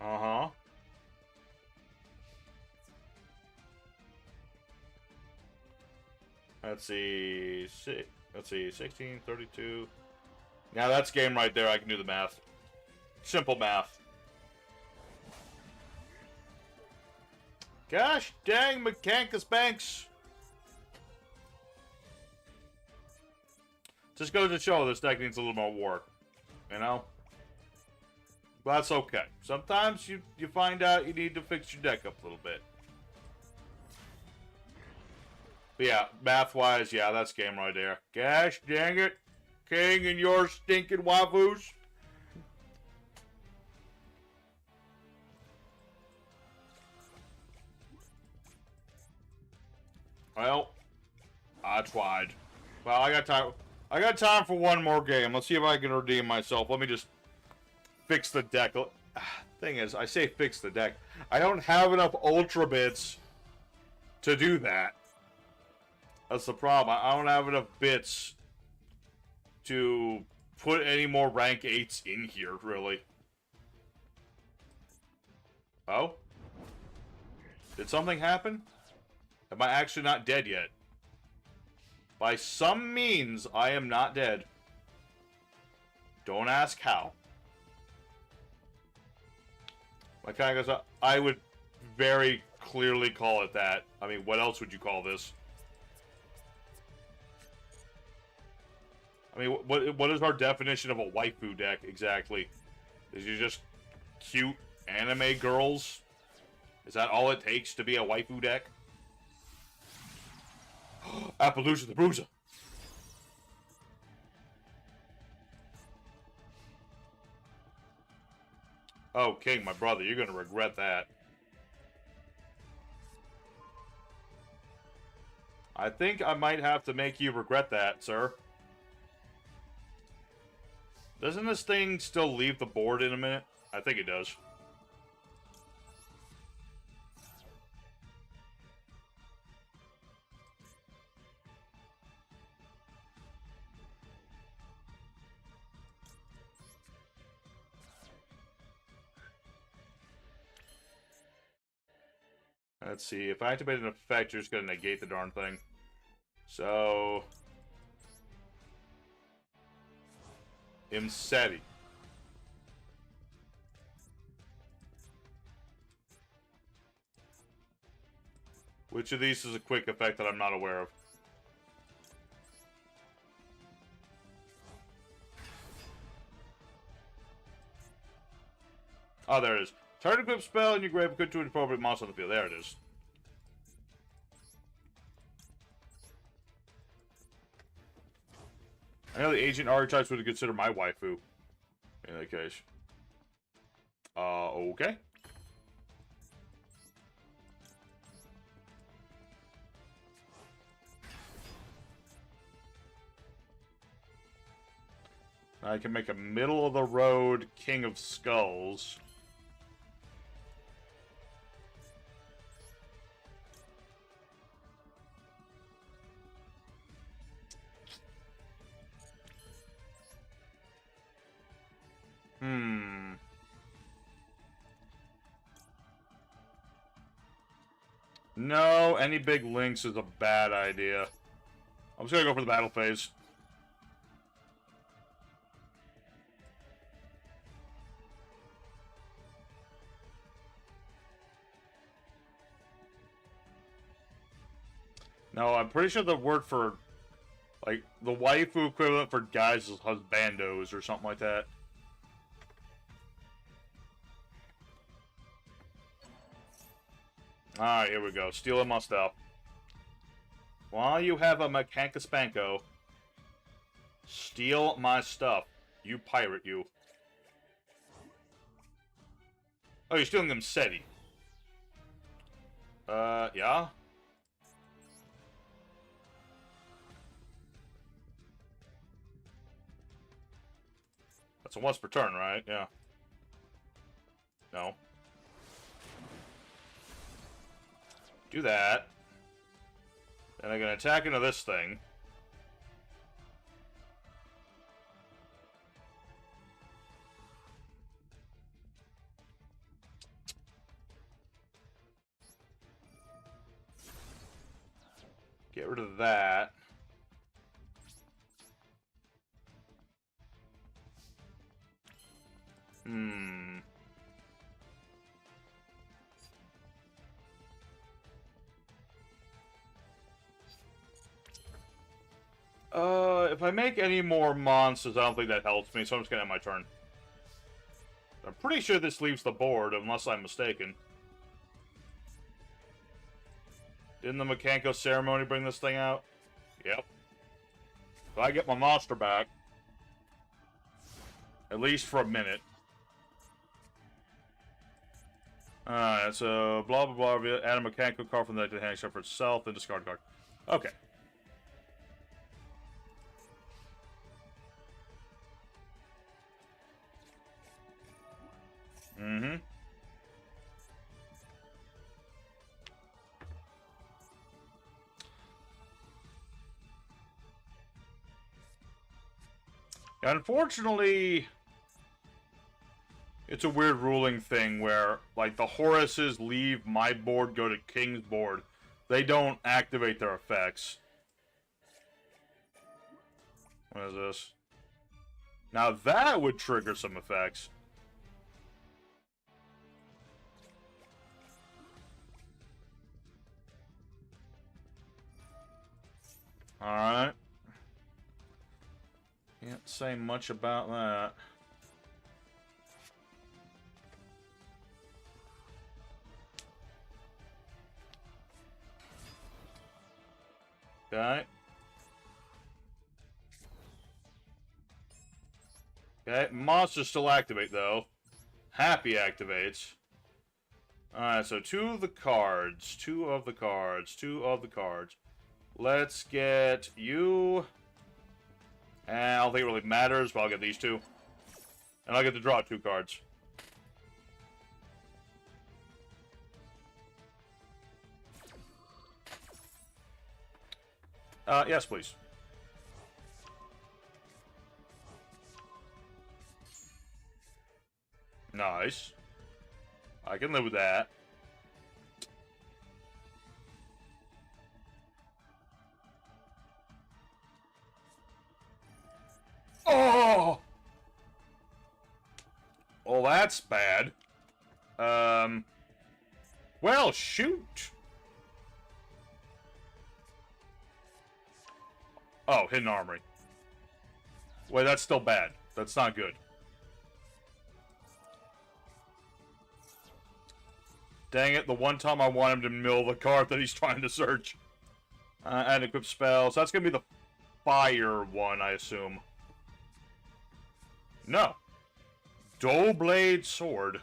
Uh-huh. Let's see, 16, 32. Now that's game right there. I can do the math. Simple math. Gosh dang, Mechankus Banks. Just goes to show this deck needs a little more work. You know? But that's okay. Sometimes you find out you need to fix your deck up a little bit. But yeah, math-wise, yeah, that's game right there. Gosh dang it. King and your stinking waifus. Well, I tried. Well, I got time. I got time for one more game. Let's see if I can redeem myself. Let me just fix the deck. Thing is, I say fix the deck. I don't have enough Ultra Bits to do that. That's the problem. I don't have enough bits to put any more rank 8s in here, really. Oh? Did something happen? Am I actually not dead yet? By some means, I am not dead. Don't ask how. My kind goes, I would very clearly call it that. I mean, what else would you call this? I mean, what is our definition of a waifu deck, exactly? Is you just cute anime girls? Is that all it takes to be a waifu deck? Appaloosa the Bruiser. Oh, King, my brother, you're gonna regret that. I think I might have to make you regret that, sir. Doesn't this thing still leave the board in a minute? I think it does. Let's see. If I activate an effect, you're just going to negate the darn thing. So... Imseti. Which of these is a quick effect that I'm not aware of? Oh, there it is. Target equip spell and you grab good to an appropriate monster on the field. There it is. I know the ancient archetypes would consider my waifu. In that case. Okay. I can make a middle-of-the-road King of Skulls. No, any big links is a bad idea. I'm just gonna go for the battle phase. No, I'm pretty sure the word for, like, the waifu equivalent for guys is husbandos or something like that. Alright, here we go. Stealing my stuff. While you have a Mechanica Spanko, steal my stuff. You pirate, you. Oh, you're stealing them SETI. Yeah? That's a once per turn, right? Yeah. No. Do that. Then I'm gonna attack into this thing. Get rid of that. If I make any more monsters, I don't think that helps me, so I'm just gonna end my turn. I'm pretty sure this leaves the board, unless I'm mistaken. Didn't the Mechanico Ceremony bring this thing out? Yep. So I get my monster back. At least for a minute. Alright, so blah blah blah. Add a Mechanico card from the deck to the hand except for itself, then discard card. Okay. Unfortunately, it's a weird ruling thing where, like, the Horuses leave my board, go to King's board. They don't activate their effects. What is this? Now that would trigger some effects. Alright. Can't say much about that. Okay. Okay, monsters still activate, though. Happy activates. Alright, so two of the cards. Let's get you. And I don't think it really matters, but I'll get these two. And I'll get to draw 2 cards. Yes, please. Nice. I can live with that. Oh! Well, that's bad. Well, shoot. Oh, hidden armory. Wait, that's still bad. That's not good. Dang it, the one time I want him to mill the card that he's trying to search. And equip spell. So that's going to be the fire one, I assume. No. Dual Blade Sword.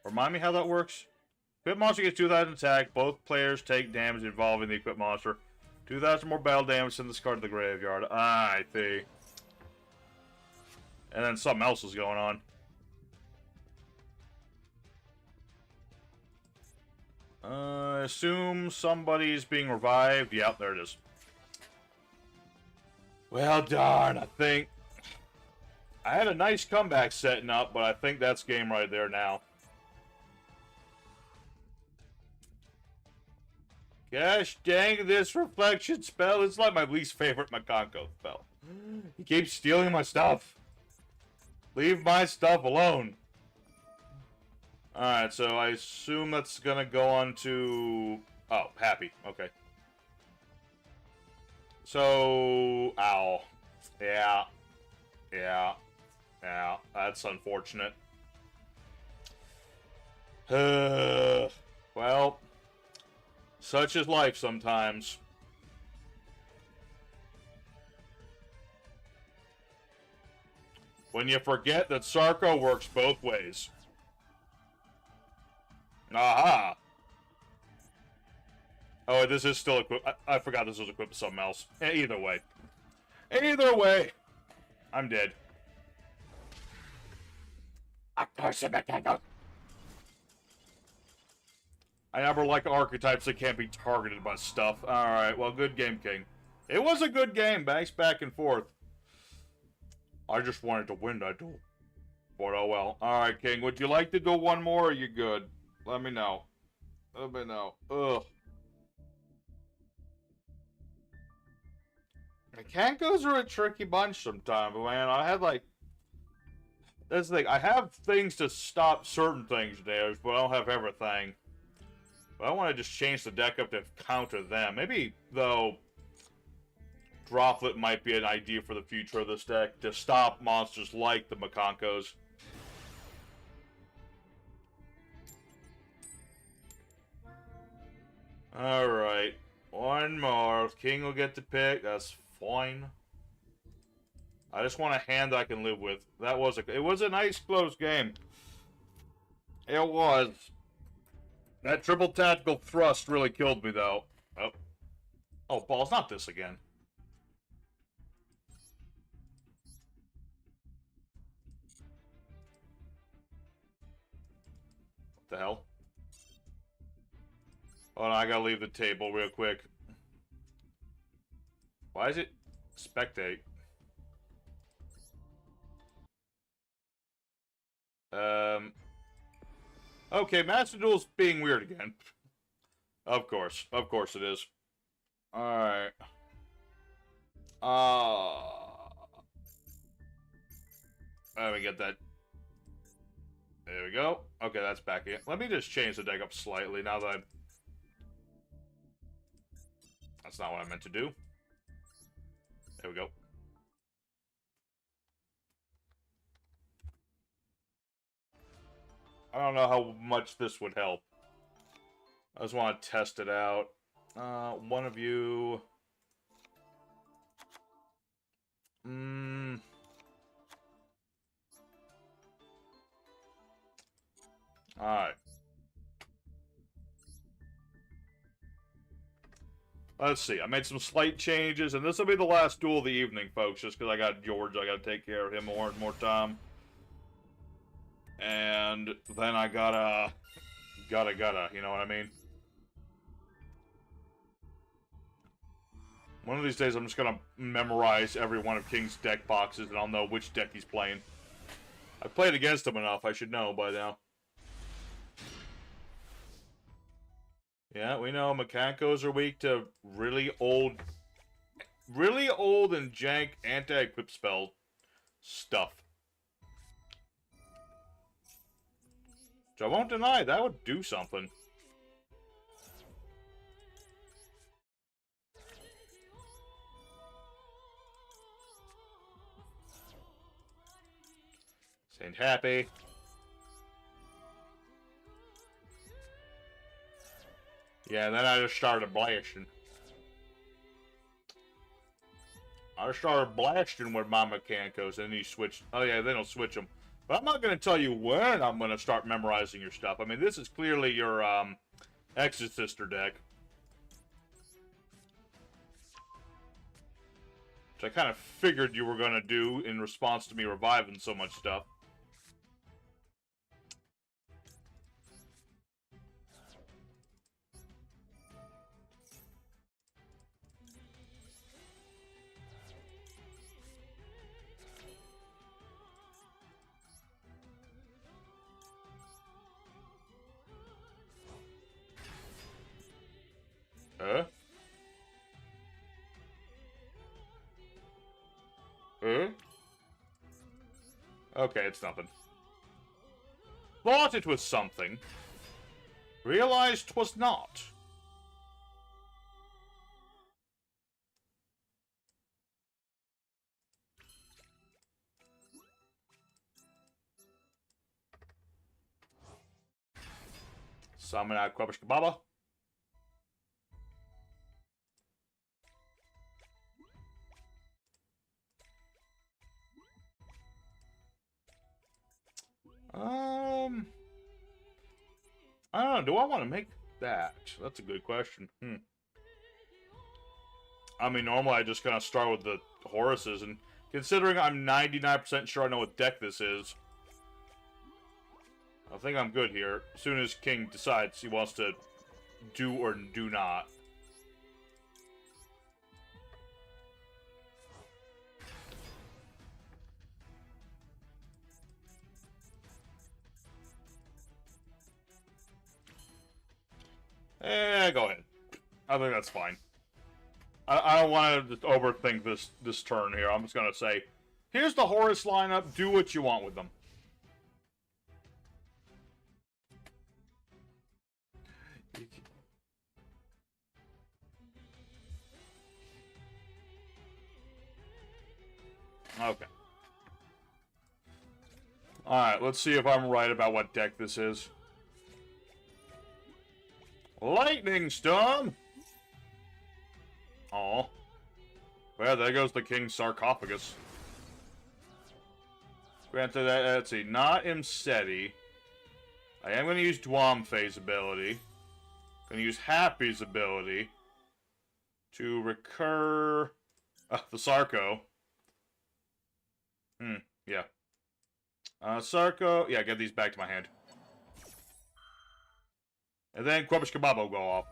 Remind me how that works? Equip monster gets 2,000 attack. Both players take damage involving the equip monster. 2,000 more battle damage. Send this card to the graveyard. I see. And then something else is going on. Assume somebody's being revived. Yep, there it is. Well, darn, I think. I had a nice comeback setting up, but I think that's game right there now. Gosh dang, this reflection spell is like my least favorite Makanko spell. He keeps stealing my stuff. Leave my stuff alone. Alright, so I assume that's gonna go on to... Oh, happy. Okay. So... Ow. Yeah. Yeah. Yeah. That's unfortunate. Well... Such is life sometimes. When you forget that Sarko works both ways. Aha! Oh, this is still equipped. I forgot this was equipped with something else. Either way. Either way, I'm dead. I never like archetypes that can't be targeted by stuff. Alright, well, good game, King. It was a good game. Banks back and forth. I just wanted to win that duel. But oh well. Alright, King. Would you like to do one more or are you good? Let me know. Let me know. Ugh. Mekankos are a tricky bunch sometimes, man. I had like... That's the thing. I have things to stop certain things, Dave, but I don't have everything. But I want to just change the deck up to counter them. Maybe, though, Droplet might be an idea for the future of this deck to stop monsters like the Mekankos. Alright. One more. King will get to pick. That's fine. I just want a hand I can live with. It was a nice close game. It was. That triple tactical thrust really killed me, though. Oh. Oh, balls, not this again. What the hell? Oh, no, I gotta leave the table real quick. Why is it spectate? Okay, Master Duel's being weird again. Of course it is. Alright. Let me get that. There we go. Okay, that's back in. Let me just change the deck up slightly now that I'm... That's not what I meant to do. There we go. I don't know how much this would help. I just want to test it out. One of you... Alright. Let's see. I made some slight changes, and this will be the last duel of the evening, folks, just because I got George. I got to take care of him more and more time. And then I gotta, you know what I mean? One of these days I'm just gonna memorize every one of King's deck boxes and I'll know which deck he's playing. I've played against him enough, I should know by now. Yeah, we know Mekankos are weak to really old and jank anti-equip spell stuff. Which I won't deny, that would do something. This ain't happy. Yeah, and then I just started blasting. I started blasting with my Mechanicos, and he switched. Oh yeah, then he'll switch them. But I'm not going to tell you when I'm going to start memorizing your stuff. I mean, this is clearly your Exorcister deck. Which I kind of figured you were going to do in response to me reviving so much stuff. Huh? Huh? Okay, it's nothing. Thought it was something. Realized 'twas not. Summon out Linkuriboh. I don't know. Do I want to make that? That's a good question. I mean, normally I just kind of start with the Horuses, and considering I'm 99% sure I know what deck this is, I think I'm good here. As soon as King decides he wants to do or do not. Go ahead. I think that's fine. I don't want to overthink this turn here. I'm just going to say, here's the Horus lineup. Do what you want with them. Okay. Alright, let's see if I'm right about what deck this is. Lightning Storm! Aw. Well, there goes the King's sarcophagus. Granted, let's see, not Imseti. I am going to use Dwamfei's ability. Going to use Happy's ability to recur the Sarco. Yeah. Sarco, yeah, get these back to my hand. And then Linkuriboh go off.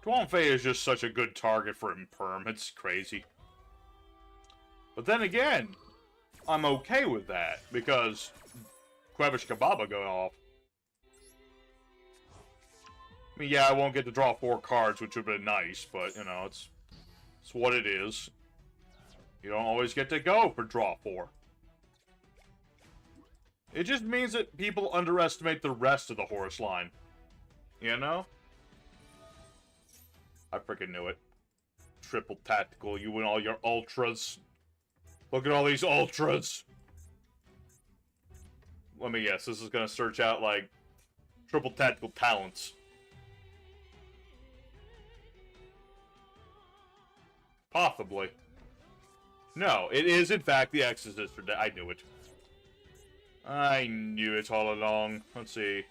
Dwamfei is just such a good target for Imperm. It's crazy. But then again, I'm okay with that, because Linkuriboh going off. I mean, yeah, I won't get to draw 4 cards, which would have been nice, but, you know, it's what it is. You don't always get to go for draw 4. It just means that people underestimate the rest of the Horus line. You know? I freaking knew it. Triple tactical, you and all your ultras. Look at all these ultras. Let me guess, this is gonna search out, like, triple tactical talents. Possibly. No, it is in fact the Exorcister. I knew it. I knew it all along. Let's see.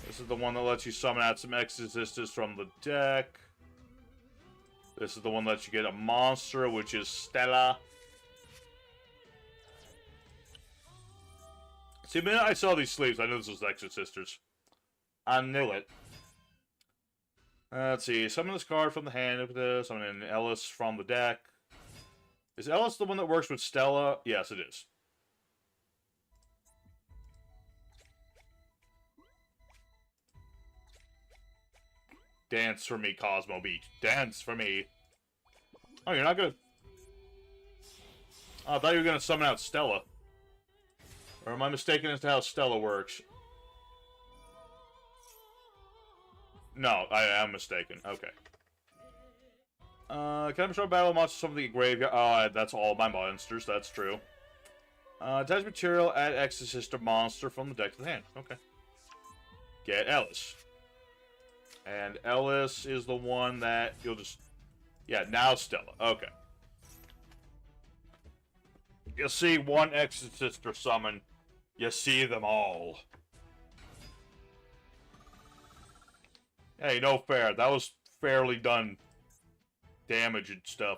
This is the one that lets you summon out some Exorcisters from the deck. This is the one that lets you get a monster, which is Stella. See, the minute I saw these sleeves, I knew this was Exorcisters. I knew it. Let's see. Summon this card from the hand. Summon Ellis from the deck. Is Ellis the one that works with Stella? Yes, it is. Dance for me, Cosmo Beat. Dance for me. Oh, you're not gonna... Oh, I thought you were gonna summon out Stella. Or am I mistaken as to how Stella works? No, I am mistaken. Okay. Can I show battle monsters from the graveyard? Oh, that's all my monsters. That's true. Attach material, add exorcist monster from the deck to the hand. Okay. Get Ellis. And Ellis is the one that you'll just... Yeah, now Stella. Okay. You see one exorcist or summon, you see them all. Hey, no fair. That was fairly done damage and stuff.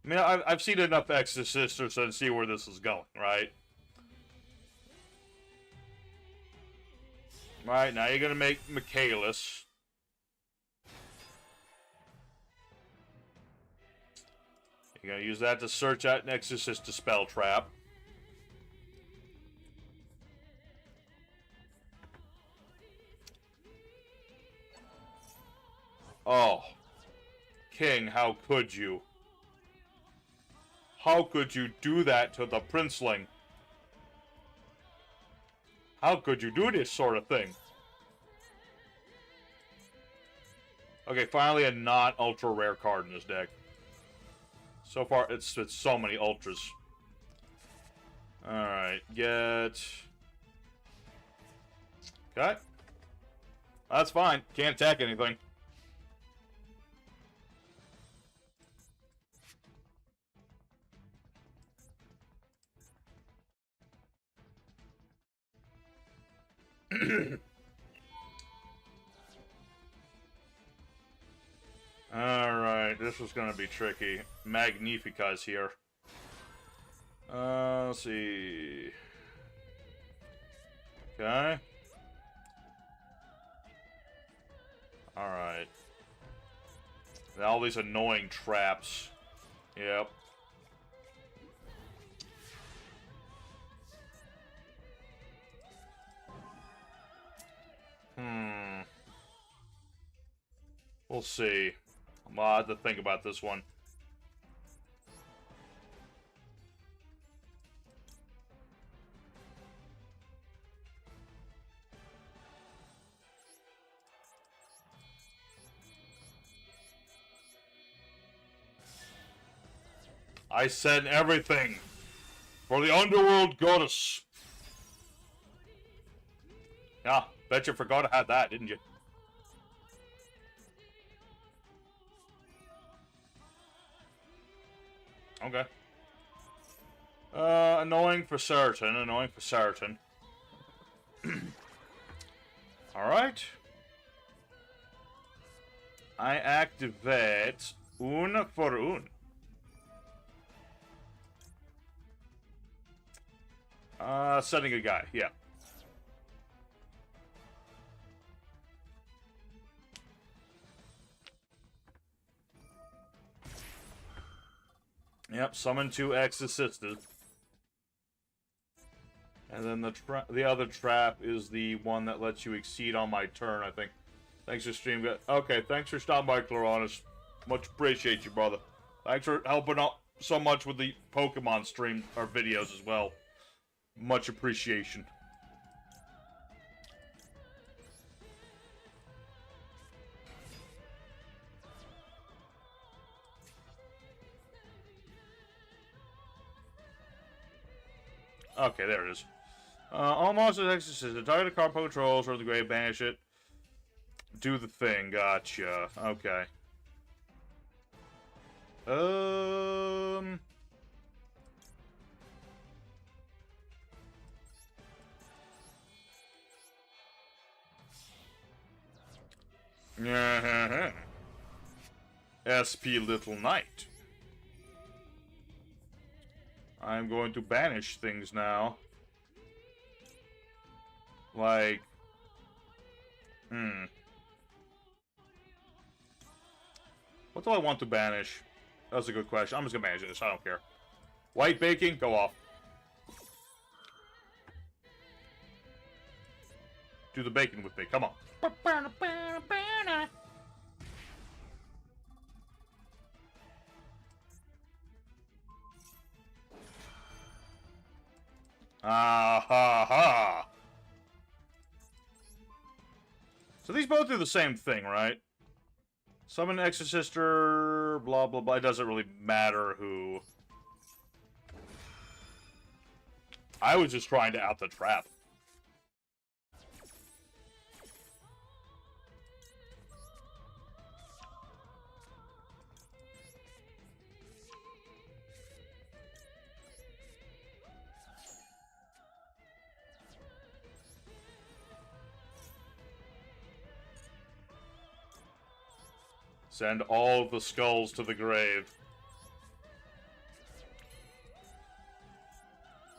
I mean, I've seen enough exorcists to see where this is going, right? Right, now you're gonna make Michaelis. You're gonna use that to search out an exorcist to spell trap. Oh. King, how could you? How could you do that to the princeling? How could you do this sort of thing? Okay, finally a non-ultra rare card in this deck. So far, it's so many ultras. Alright, get... Okay. That's fine. Can't attack anything. Alright, this was gonna be tricky. Magnifica's here. Let's see. Okay. Alright. All these annoying traps. Yep. We'll see. I'll have to think about this one. I said everything for the underworld goddess. Yeah, bet you forgot I had that, didn't you? Okay. Annoying for certain, annoying for certain. Alright. I activate un for un. Setting a guy, yeah. Yep, summon 2 X-assisted. And then the other trap is the one that lets you exceed on my turn, I think. Thanks for stream. Okay, thanks for stopping by, Claronis. Much appreciate you, brother. Thanks for helping out so much with the Pokemon stream or videos as well. Much appreciation. Okay, there it is. Almost as exorcism. Target a card controls or the grave, banish it. Do the thing. Gotcha. Okay. SP Little Knight. I'm going to banish things now. Like... What do I want to banish? That's a good question. I'm just gonna banish this. I don't care. White baking, go off. Do the bacon with me. Come on. Ah ha ha. So these both do the same thing, right? Summon Exorcister, blah, blah, blah. It doesn't really matter who. I was just trying to out the trap. Send all the skulls to the grave.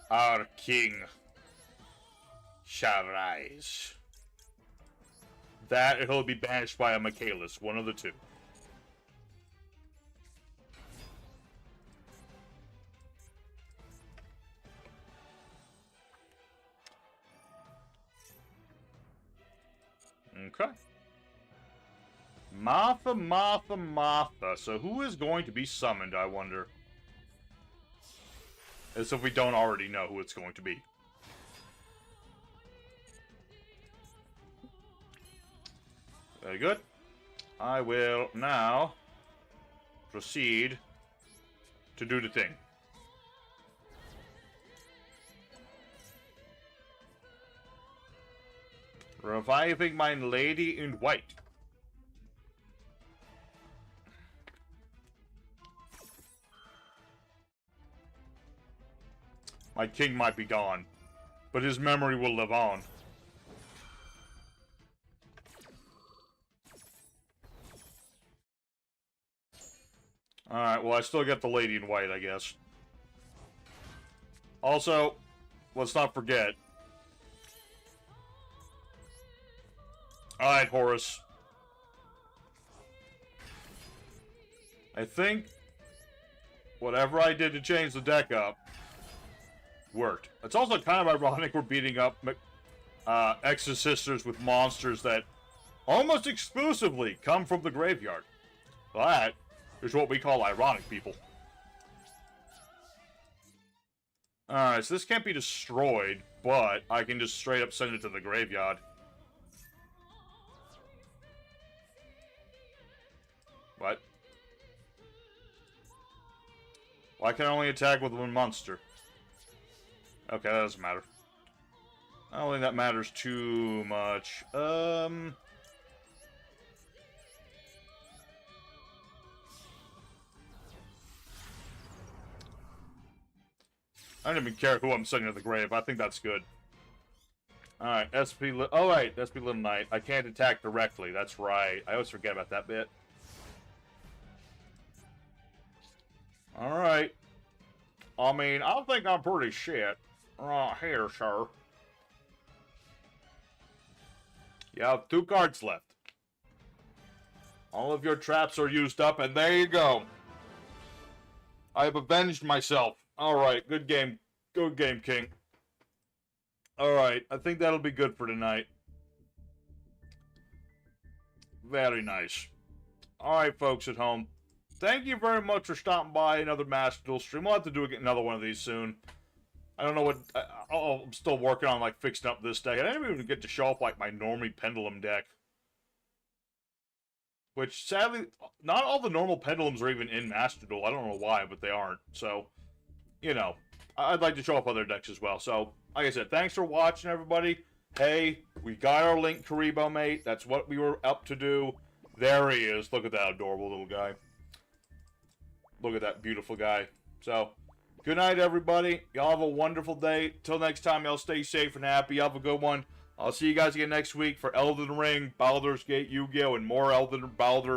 Our king shall rise. That, or he'll be banished by a Michaelis, one of the two. Okay. Martha, Martha, Martha. So who is going to be summoned, I wonder? As if we don't already know who it's going to be. Very good. I will now proceed to do the thing. Reviving my lady in white. My king might be gone, but his memory will live on. Alright, well, I still get the lady in white, I guess. Also, let's not forget. Alright, Horus. I think whatever I did to change the deck up worked. It's also kind of ironic we're beating up Exorcisters with monsters that almost exclusively come from the graveyard. That is what we call ironic, people. Alright, so this can't be destroyed, but I can just straight up send it to the graveyard. What? Why can I only attack with one monster? Okay, that doesn't matter. I don't think that matters too much. I don't even care who I'm sending to the grave. I think that's good. Alright, Alright, SP Little Knight. I can't attack directly. That's right. I always forget about that bit. Alright. I mean, I think I'm pretty shit. Right here, sir. You have 2 cards left. All of your traps are used up, and there you go. I have avenged myself. Alright, good game. Good game, King. Alright, I think that'll be good for tonight. Very nice. Alright, folks at home. Thank you very much for stopping by another Master Duel stream. We'll have to do another one of these soon. I don't know what... I'm still working on, like, fixing up this deck. I didn't even get to show off, like, my Normie Pendulum deck. Which, sadly, not all the normal Pendulums are even in Master Duel. I don't know why, but they aren't. So, you know, I'd like to show off other decks as well. So, like I said, thanks for watching, everybody. Hey, we got our Linkuriboh Mate. That's what we were up to do. There he is. Look at that adorable little guy. Look at that beautiful guy. So, good night, everybody. Y'all have a wonderful day. Till next time, y'all stay safe and happy. Y'all have a good one. I'll see you guys again next week for Elden Ring, Baldur's Gate, Yu-Gi-Oh!, and more Elden Baldur.